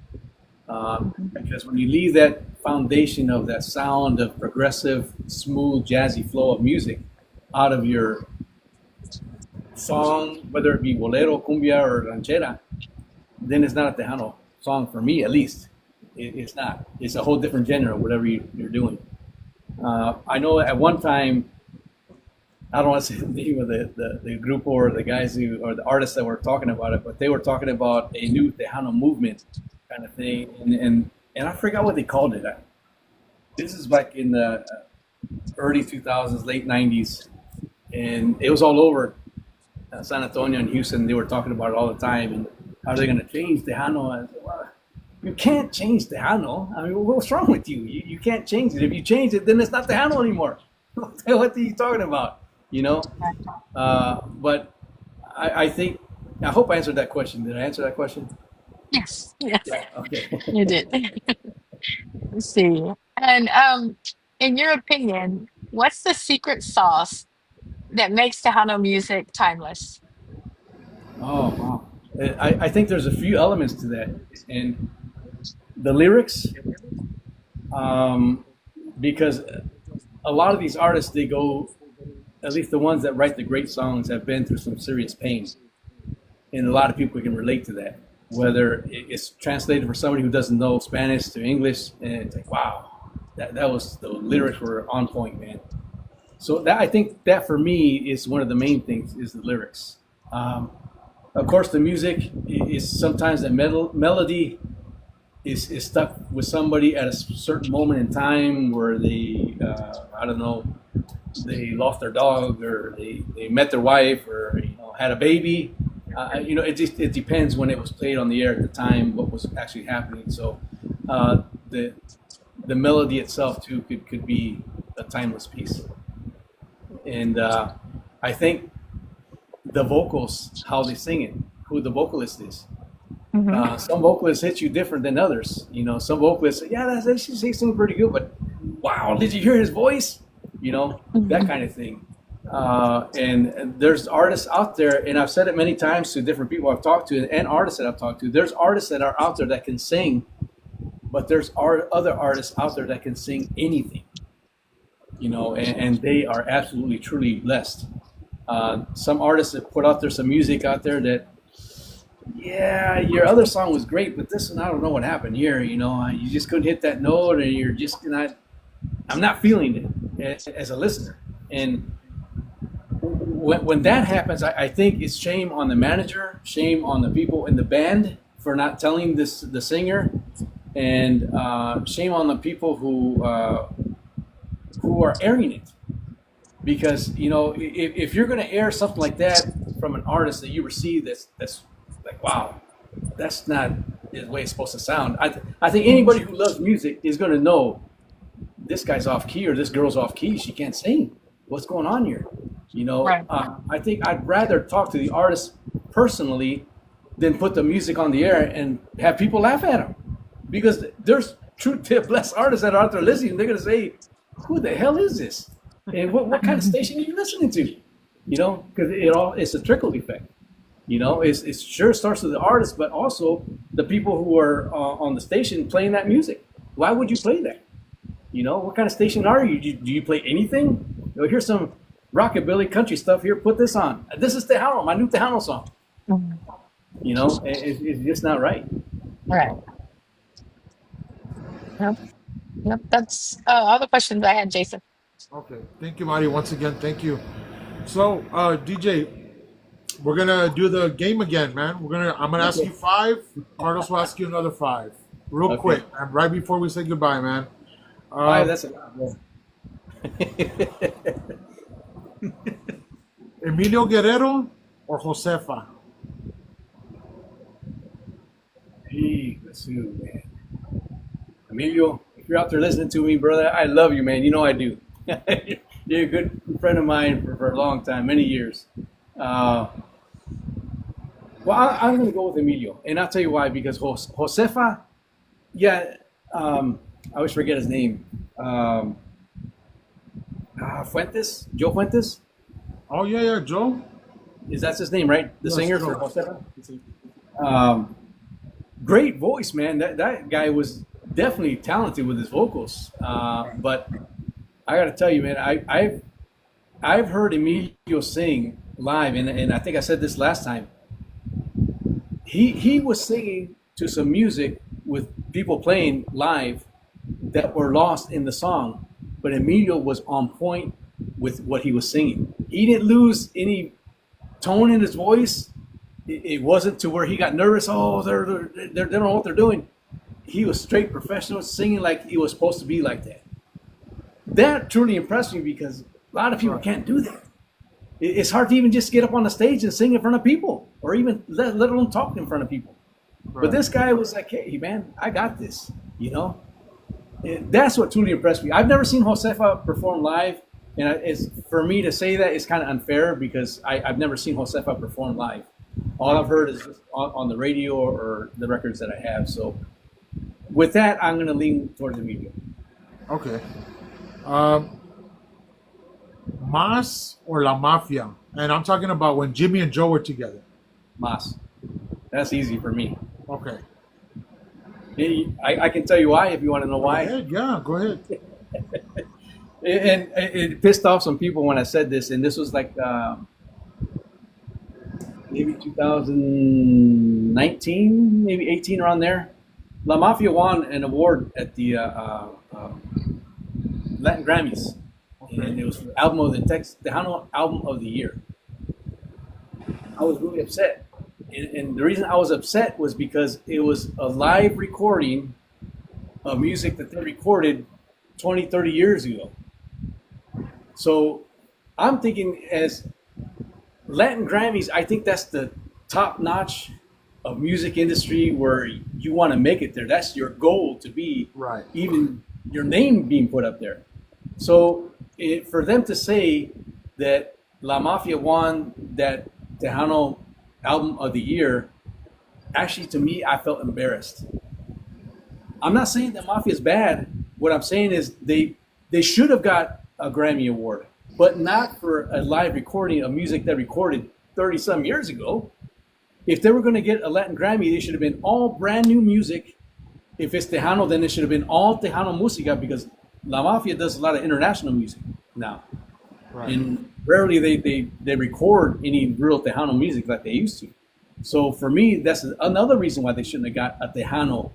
Because when you leave that foundation of that sound of progressive, smooth, jazzy flow of music out of your song, whether it be bolero, cumbia, or ranchera, then it's not a Tejano song for me, at least. It's not. It's a whole different genre, whatever you're doing. I know at one time, I don't want to say the name of the group or the guys who or the artists that were talking about it, but they were talking about a new Tejano movement kind of thing, and I forgot what they called it. This is back in the early 2000s, late 90s, and it was all over San Antonio and Houston. They were talking about it all the time, and how they're going to change Tejano. I said, well, you can't change Tejano. I mean, what's wrong with you? You can't change it. If you change it, then it's not Tejano anymore. What are you talking about? You know? But I think, I hope I answered that question. Did I answer that question? Yes, yes, Yeah. Okay. you did. Let's see. And in your opinion, what's the secret sauce that makes Tejano music timeless? Oh, wow. I think there's a few elements to that. And the lyrics, because a lot of these artists, they go, at least the ones that write the great songs, have been through some serious pain. And a lot of people can relate to that, whether it's translated for somebody who doesn't know Spanish to English, and it's like, wow, that was, the lyrics were on point, man. So that, I think that for me is one of the main things, is the lyrics. Of course, the music is sometimes the melody is stuck with somebody at a certain moment in time where they, I don't know, they lost their dog, or they met their wife, or had a baby. It depends when it was played on the air at the time, what was actually happening. So the melody itself too could be a timeless piece. And I think the vocals, how they sing it, who the vocalist is. Some vocalists hit you different than others. Some vocalists say, yeah, she sings pretty good, but wow, did you hear his voice? That kind of thing. And there's artists out there, and I've said it many times to different people I've talked to, and artists that I've talked to. There's artists that are out there that can sing, but there's other artists out there that can sing anything. And they are absolutely, truly blessed. Some artists that put out there some music out there that, yeah, your other song was great, but this one, I don't know what happened here. You just couldn't hit that note, and you're just not, I'm not feeling it as a listener. And when that happens, I think it's shame on the manager, shame on the people in the band for not telling the singer, and shame on the people who are airing it. Because if you're going to air something like that from an artist that you receive that's like, wow, that's not the way it's supposed to sound. I think anybody who loves music is going to know this guy's off key or this girl's off key. She can't sing. What's going on here? You know, Right. I think I'd rather talk to the artist personally than put the music on the air and have people laugh at them, because there's true blessed artists that are out there listening. They're going to say, who the hell is this? And what kind of station are you listening to? You know, because it's a trickle effect. You know, it sure starts with the artist, but also the people who are on the station playing that music. Why would you play that? You know, what kind of station are you? Do you play anything? You know, here's some rockabilly country stuff here. Put this on. This is Tejano, my new Tejano song. You know, it's just not right. Right. Yep. Yep. That's all the questions I had, Jason. Okay. Thank you, Marty. Once again, thank you. So, DJ, we're gonna do the game again, man. I'm gonna ask you 5. Carlos will ask you another 5, real quick, and right before we say goodbye, man. That's a lot. Emilio Guerrero or Josefa? Hey, let's see, man. Emilio, if you're out there listening to me, brother, I love you, man. You know I do. You're a good friend of mine for a long time, many years. Well, I'm going to go with Emilio, and I'll tell you why. Because Josefa, yeah, I always forget his name. Fuentes, Joe Fuentes. Oh yeah, Joe. That's his name, right? The Yes, singer Joe. for Josefa. Great voice, man. That guy was definitely talented with his vocals. But I got to tell you, man, I've heard Emilio sing live, and I think I said this last time. He was singing to some music with people playing live that were lost in the song, but Emilio was on point with what he was singing. He didn't lose any tone in his voice. It wasn't to where he got nervous. Oh, they don't know what they're doing. He was straight professional, singing like it was supposed to be like that. That truly impressed me, because a lot of people can't do that. It's hard to even just get up on the stage and sing in front of people, or even let alone talk in front of people. Right. But this guy was like, hey, man, I got this, you know? And that's what truly impressed me. I've never seen Josefa perform live, and for me to say that is kind of unfair, because I've never seen Josefa perform live. All I've heard is just on the radio or the records that I have. So with that, I'm going to lean towards the media. Okay. Mas or La Mafia? And I'm talking about when Jimmy and Joe were together. Mas. That's easy for me. Okay. I can tell you why if you want to know why. Go ahead. Yeah, go ahead. And it pissed off some people when I said this, and this was like maybe 2019, maybe 18, around there. La Mafia won an award at the Latin Grammys, and it was for album of the Tejano album of the year. I was really upset, and the reason I was upset was because it was a live recording of music that they recorded 20, 30 years ago. So I'm thinking, as Latin Grammys, I think that's the top notch of music industry where you want to make it there. That's your goal, to be right. Even your name being put up there. So for them to say that La Mafia won that Tejano album of the year, actually, to me, I felt embarrassed. I'm not saying that Mafia is bad. What I'm saying is they should have got a Grammy Award, but not for a live recording of music that recorded 30-some years ago. If they were going to get a Latin Grammy, they should have been all brand new music. If it's Tejano, then it should have been all Tejano música, because La Mafia does a lot of international music now. Right. And rarely they record any real Tejano music like they used to. So for me, that's another reason why they shouldn't have got a Tejano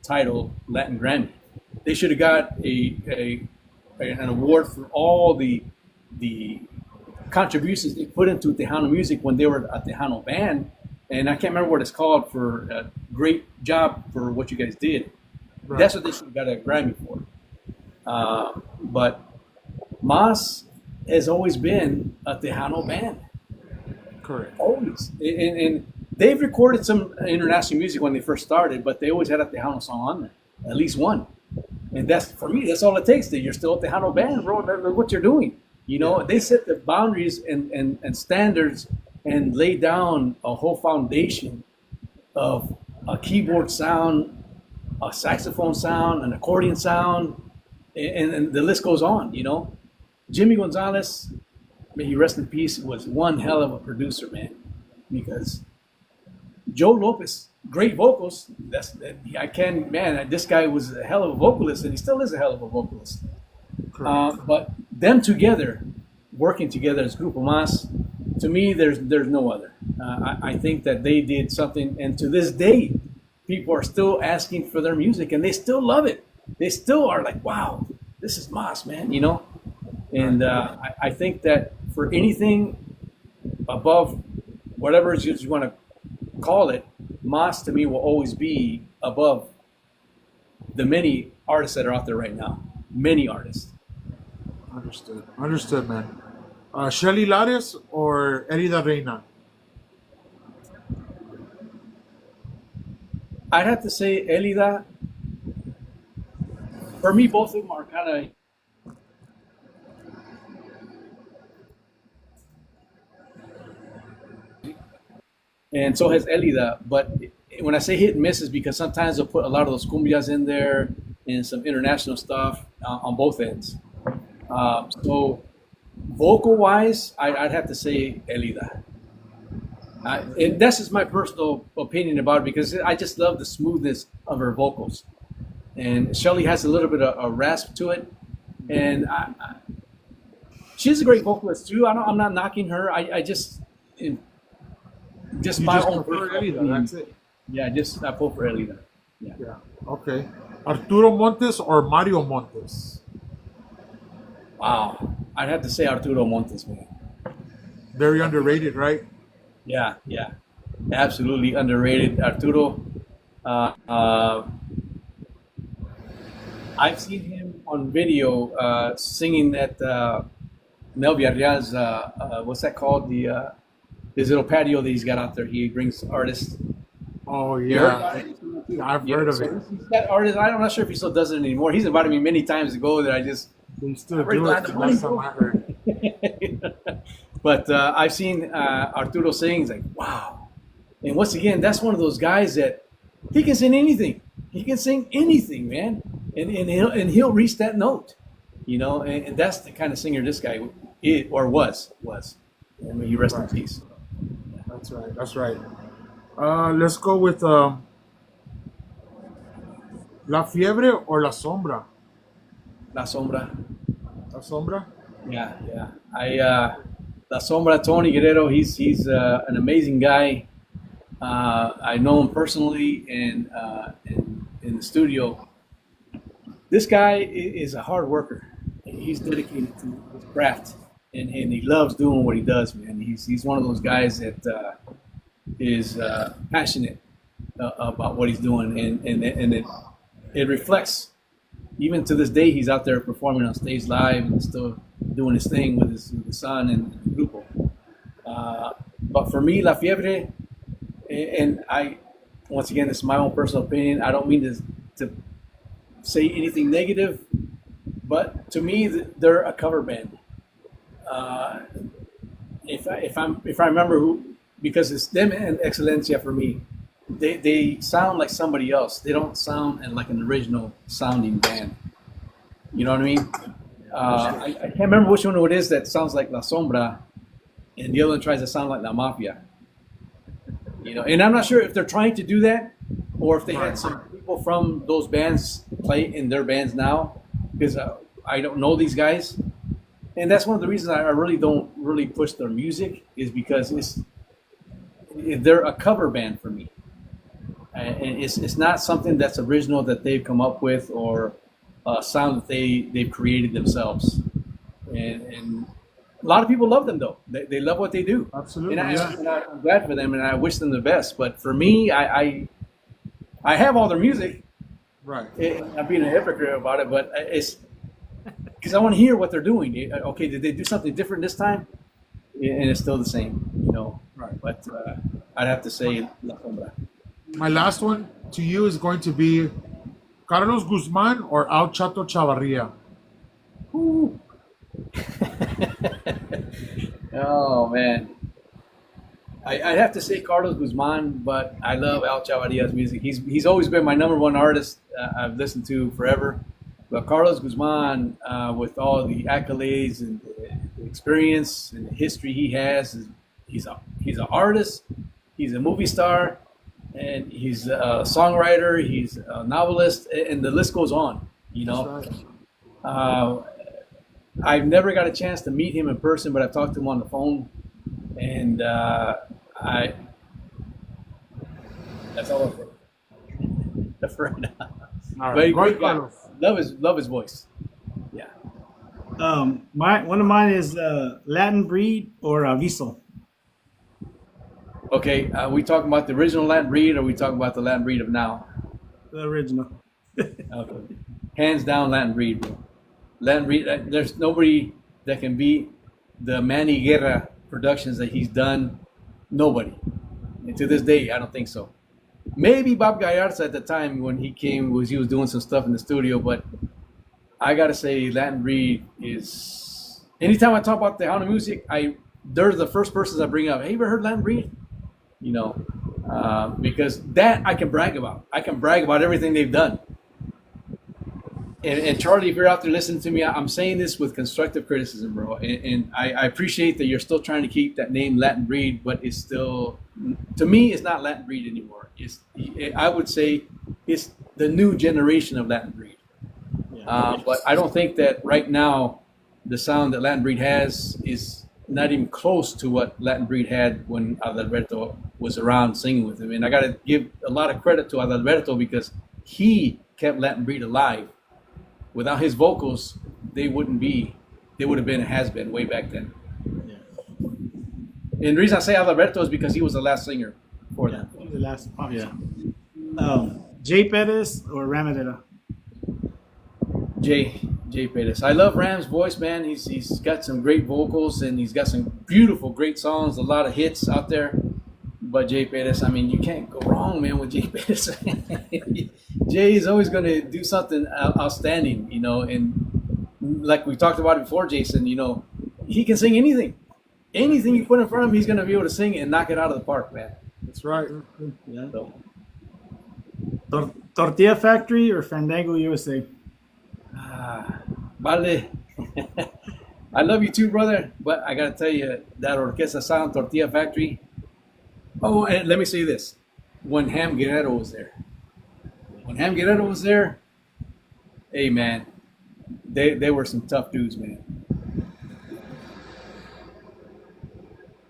title Latin Grammy. They should have got an award for all the contributions they put into Tejano music when they were a Tejano band. And I can't remember what it's called, for a great job for what you guys did. Right. That's what they should have got a Grammy for. But Mas has always been a Tejano band. Correct. Always. And they've recorded some international music when they first started, but they always had a Tejano song on there, at least one. And that's, for me, that's all it takes. That you're still a Tejano band, bro. Look what you're doing. You know, they set the boundaries and standards and lay down a whole foundation of a keyboard sound, a saxophone sound, an accordion sound, and the list goes on, you know. Jimmy Gonzalez, may he rest in peace, was one hell of a producer, man. Because Joe Lopez, great vocals. This guy was a hell of a vocalist, and he still is a hell of a vocalist. But them together, working together as Grupo Mas, to me, there's no other. I think that they did something, and to this day, people are still asking for their music, and they still love it. They still are like, wow, this is Mas, man, you know? And I think that for anything above whatever you want to call it, Mas to me will always be above the many artists that are out there right now. Many artists. Understood, man. Shelly Lares or Elida Reina? I'd have to say Elida. For me, both of them are kind of. And so has Elida. But when I say hit and miss, is because sometimes they'll put a lot of those cumbias in there and some international stuff on both ends. So vocal-wise, I'd have to say Elida. And that's just my personal opinion about it, because I just love the smoothness of her vocals. And Shelly has a little bit of a rasp to it. And she's a great vocalist too. I'm not knocking her. I just my own personal opinion. That's it. Yeah, I pull for Elida. Yeah. Okay. Arturo Montes or Mario Montes? Wow. I'd have to say Arturo Montes, man. Very underrated, right? Yeah. Absolutely underrated. Arturo. I've seen him on video singing at Mel Villarreal's, what's that called? His little patio that he's got out there. He brings artists. Oh, yeah. I've heard of it. He's got artists. I'm not sure if he still does it anymore. He's invited me many times to go there. They still do it. The last time I heard. But I've seen Arturo sing. It's like, wow. And once again, that's one of those guys that he can sing anything. He can sing anything, man. And he'll reach that note, you know. And that's the kind of singer this guy was. And may he rest in peace. That's right. Let's go with La Fiebre or La Sombra? La Sombra. La Sombra? Yeah. La Sombra, Tony Guerrero, he's an amazing guy. I know him personally and in the studio. This guy is a hard worker. He's dedicated to his craft, and he loves doing what he does, man. He's one of those guys that is passionate about what he's doing, and it reflects. Even to this day, he's out there performing on stage live and still doing his thing with his son and the grupo. But for me, La Fiebre, and once again, this is my own personal opinion. I don't mean to say anything negative, but to me, they're a cover band. If I remember who, because it's them and Excelencia for me. They sound like somebody else. They don't sound like an original sounding band. You know what I mean? I can't remember which one it is that sounds like La Sombra, and the other one tries to sound like La Mafia. You know, and I'm not sure if they're trying to do that, or if they had some people from those bands play in their bands now, because I don't know these guys, and that's one of the reasons I really don't push their music, is because they're a cover band for me. And it's not something that's original that they've come up with, or a sound that they've created themselves. And a lot of people love them, though. They love what they do. Absolutely. And I'm glad for them, and I wish them the best. But for me, I have all their music. Right. I'm being a hypocrite about it, but it's because I want to hear what they're doing. Okay, did they do something different this time? And it's still the same. you know. Right. But I'd have to say La Sombra. My last one to you is going to be Carlos Guzman or Al Chato Chavarria. Oh man, I'd have to say Carlos Guzman, but I love Al Chavarria's music. He's always been my number one artist I've listened to forever. But Carlos Guzman, with all the accolades and the experience and the history he has, he's an artist, he's a movie star, and he's a songwriter, he's a novelist, and the list goes on. You know, I've never got a chance to meet him in person, but I've talked to him on the phone, and that's all I've heard for right now. All Very right. good guy. Love his voice. Yeah. One of mine is Latin Breed or Aviso. Okay. We talking about the original Latin Breed, or we talking about the Latin Breed of now? The original. Okay. Hands down, Latin Breed, bro. Latin Breed. There's nobody that can beat the Manny Guerra productions that he's done. Nobody. And to this day, I don't think so. Maybe Bob Gallarza at the time when he came he was doing some stuff in the studio, but I gotta say Latin Breed is. Anytime I talk about Tejano music, they're the first persons I bring up. Hey, you ever heard Latin Breed? You know, because that I can brag about. I can brag about everything they've done. And Charlie, if you're out there listening to me, I'm saying this with constructive criticism, bro. And I appreciate that you're still trying to keep that name Latin Breed, but it's still, to me, it's not Latin Breed anymore. I would say it's the new generation of Latin Breed. But I don't think that right now the sound that Latin Breed has is not even close to what Latin Breed had when Adalberto was around singing with him. And I got to give a lot of credit to Adalberto because he kept Latin Breed alive. Without his vocals, they would have been a has-been way back then. Yeah. And the reason I say Adalberto is because he was the last singer for them. He was the last. Oh, yeah. Jay Perez or Ramadera? Jay Perez. I love Ram's voice, man. He's got some great vocals and he's got some beautiful, great songs, a lot of hits out there. But Jay Perez, I mean, you can't go wrong, man, with Jay Perez. Jay is always going to do something outstanding, you know. And like we talked about before, Jason, you know, he can sing anything. Anything you put in front of him, he's going to be able to sing it and knock it out of the park, man. That's right. Yeah. Tortilla Factory or Fandango USA? Vale. I love you too, brother. But I got to tell you, that Orquesta Sound Tortilla Factory. Oh, and let me say this. When Ham Guerrero was there, hey, man, they were some tough dudes, man.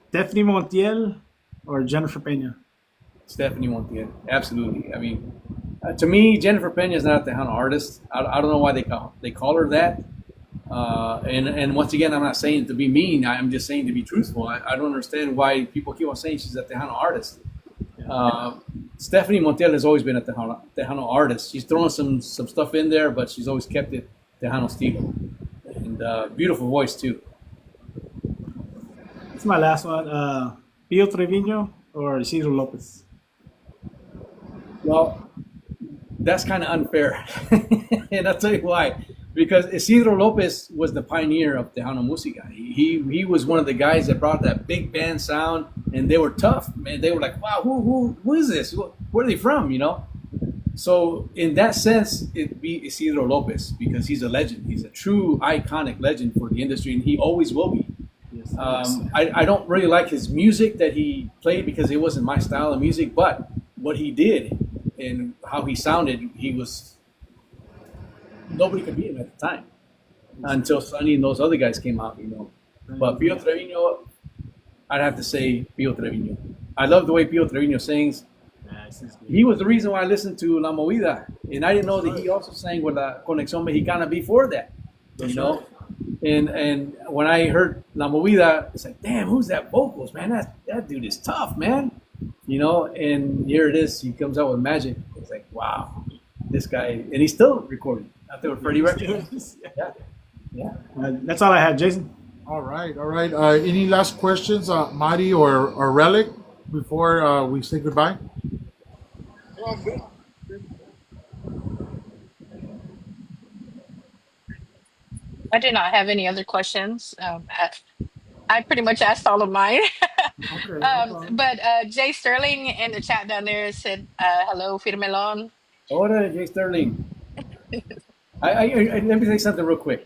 Stephanie Montiel or Jennifer Pena? Stephanie Montiel, absolutely. I mean, to me, Jennifer Pena is not a Tejano artist. I don't know why they call her that. And once again, I'm not saying to be mean. I'm just saying to be truthful. I don't understand why people keep on saying she's a Tejano artist. Stephanie Montiel has always been a Tejano artist. She's thrown some stuff in there, but she's always kept it Tejano stilo. And beautiful voice, too. This is my last one. Pio Treviño or Isidro Lopez? Well, that's kind of unfair. And I'll tell you why. Because Isidro Lopez was the pioneer of Tejano Música. He was one of the guys that brought that big band sound, and they were tough, man. They were like, wow, who is this? Where are they from, you know? So in that sense, it'd be Isidro Lopez because he's a legend. He's a true iconic legend for the industry, and he always will be. Yes, I don't really like his music that he played because it wasn't my style of music, but what he did and how he sounded, nobody could beat him at the time until Sonny and those other guys came out, you know. But Pio Treviño, I'd have to say Pio Treviño. I love the way Pio Treviño sings. He was the reason why I listened to La Movida, and I didn't know that he also sang with La Conexión Mexicana before that, you know. And when I heard La Movida, it's like, damn, who's that vocals, man? That dude is tough, man. You know, and here it is. He comes out with Magic. It's like, wow, this guy, and he's still recording out there with Freddie Records. Yeah. That's all I had, Jason. All right, all right. Any last questions, Marty or Relic, before we say goodbye? Oh, I'm good. I do not have any other questions. I pretty much asked all of mine. Okay, no problem. But Jay Sterling in the chat down there said, hello, Firmelon. Ahora, Jay Sterling. Let me say something real quick.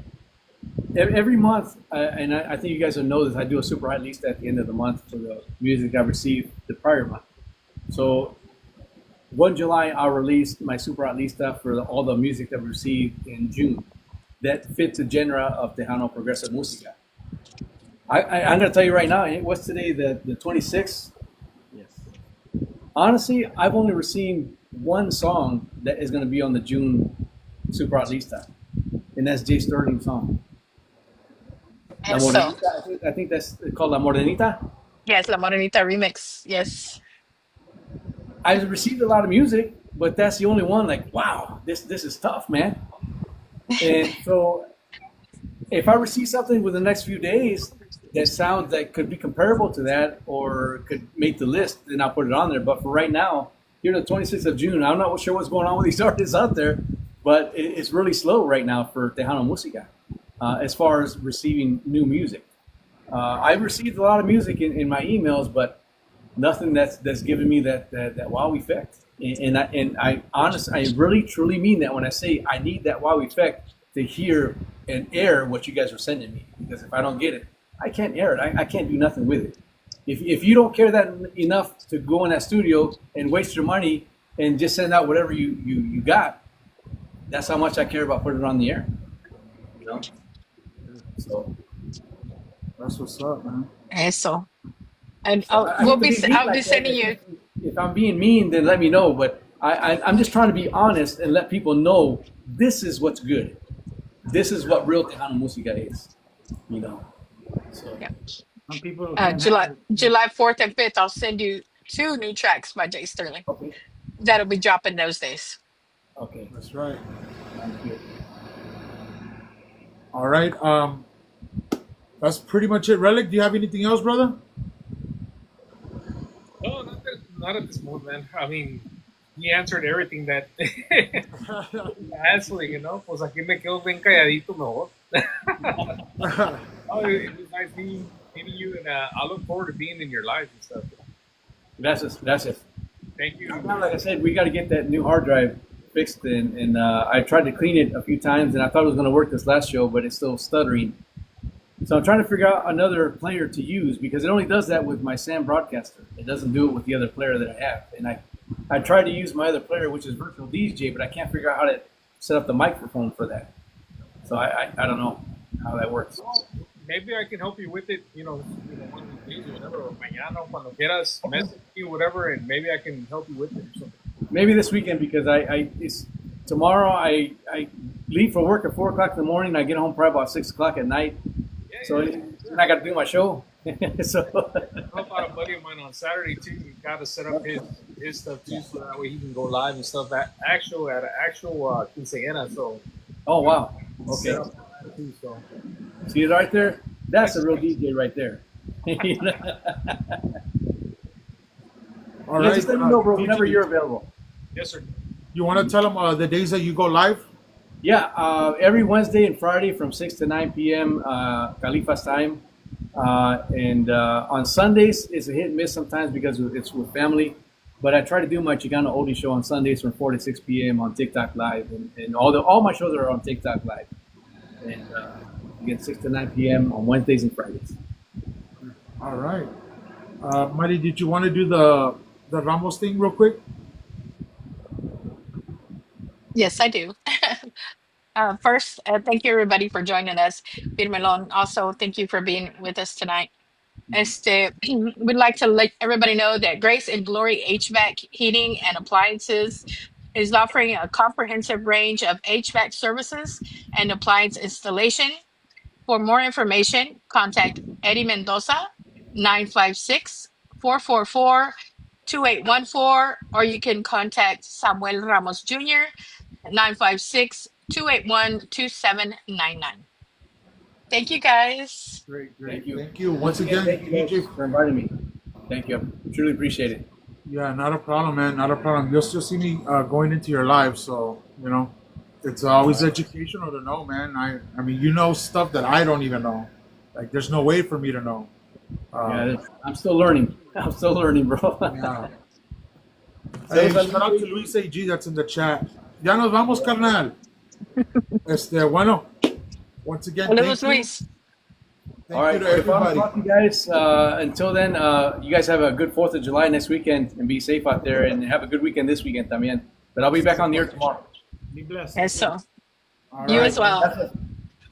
Every month, and I think you guys will know this, I do a super hot list at the end of the month for the music I received the prior month. So 1 July, I'll release my super hot lista for all the music that we received in June that fits the genre of Tejano Progressive Música. I'm going to tell you right now, what's today, the 26th? Yes. Honestly, I've only received one song that is going to be on the June super hot lista, and that's Jay Sterling's song. La Eso. Morenita, I think that's called La Morenita. Yes, La Morenita remix. Yes. I've received a lot of music, but that's the only one. Like, wow, this is tough, man. And so, if I receive something within the next few days that sounds that could be comparable to that or could make the list, then I'll put it on there. But for right now, here the 26th of June, I'm not sure what's going on with these artists out there, but it's really slow right now for Tejano Música as far as receiving new music. I've received a lot of music in my emails, but nothing that's given me that wow effect. And I honestly, I really truly mean that when I say I need that wow effect to hear and air what you guys are sending me. Because if I don't get it, I can't air it. I can't do nothing with it. If you don't care that enough to go in that studio and waste your money and just send out whatever you got, that's how much I care about putting it on the air. You know. So That's what's up, man. Eso. And I hate to be mean I'll be like that. sending you. If I'm being mean, then let me know. But I'm just trying to be honest and let people know this is what's good. This is what real Tejano Música is. You know. So Yeah. Some people can't July handle July 4th and 5th, I'll send you two new tracks by Jay Sterling. okay, That'll be dropping those days. okay, That's right. sounds good. All right. That's pretty much it. Relic, do you have anything else, brother? No, not at this moment, man. I mean, he answered everything that asked, you know. Pues aquí me quedo bien calladito mejor. Oh, it was nice meeting you, and I look forward to being in your lives and stuff. Gracias, gracias. Thank you. Now, like I said, we got to get that new hard drive fixed, and I tried to clean it a few times, and I thought it was going to work this last show, but it's still stuttering. So I'm trying to figure out another player to use because it only does that with my Sam Broadcaster. It doesn't do it with the other player that I have. And I tried to use my other player, which is Virtual DJ, but I can't figure out how to set up the microphone for that. So I don't know how that works. Maybe I can help you with it, one of these days or whatever, or mañana, cuando quieras, message you, whatever, and maybe I can help you with it or something. Maybe this weekend because it's tomorrow I leave for work at 4 o'clock in the morning. I get home probably about 6 o'clock at night. So then I got to do my show. So Help out a buddy of mine on Saturday too. You got to set up his stuff too, so that way he can go live and stuff. At an actual quinceañera. So oh wow, set okay. up that too, so. See it right there? That's a real DJ right there. All Yeah, right. just let me know, bro, DJ, whenever you're available. Yes, sir. you want to tell them the days that you go live? Yeah, every Wednesday and Friday from 6 to 9 p.m. Khalifa's time. And on Sundays, it's a hit and miss sometimes because it's with family. But I try to do my Chicano Oldie show on Sundays from 4 to 6 p.m. on TikTok Live. And all my shows are on TikTok Live. And again, 6 to 9 p.m. on Wednesdays and Fridays. All right. Mari, did you want to do the Ramos thing real quick? Yes, I do. First, thank you everybody for joining us. Firmelon, also thank you for being with us tonight. We'd like to let everybody know that Grace and Glory HVAC Heating and Appliances is offering a comprehensive range of HVAC services and appliance installation. For more information, contact Eddie Mendoza, 956-444-2814, or you can contact Samuel Ramos Jr., 956-281-2799. Thank you guys. Great. Thank you. Thank you once again, Thank you DJ. for inviting me. Thank you. I truly appreciate it. Yeah, not a problem, man. Not a problem. You'll still see me going into your live, so it's always educational to know, man. I mean, you know stuff that I don't even know. Like, there's no way for me to know. I'm still learning. I'm still learning, bro. Yeah. Hey, shout out to Luis AG that's in the chat. Ya nos vamos, carnal. Bueno, once again, Saludos, thank you. Luis. Thank All right, you to everybody. talk to you guys. Until then, you guys have a good 4th of July next weekend and be safe out there and have a good weekend this weekend también. But I'll be back on the air tomorrow. Be blessed. Eso. All You right. as well.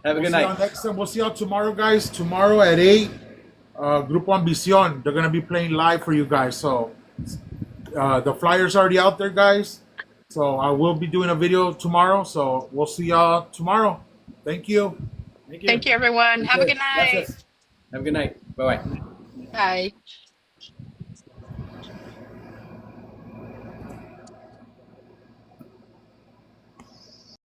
Have a good See night. y'all next time. We'll see y'all tomorrow, guys. Tomorrow at 8, Grupo Ambición. They're going to be playing live for you guys. So the flyer's already out there, guys. So I will be doing a video tomorrow. So we'll see y'all tomorrow. Thank you. Thank you, everyone. Have a good night. Gracias. Have a good night. Bye-bye. Bye.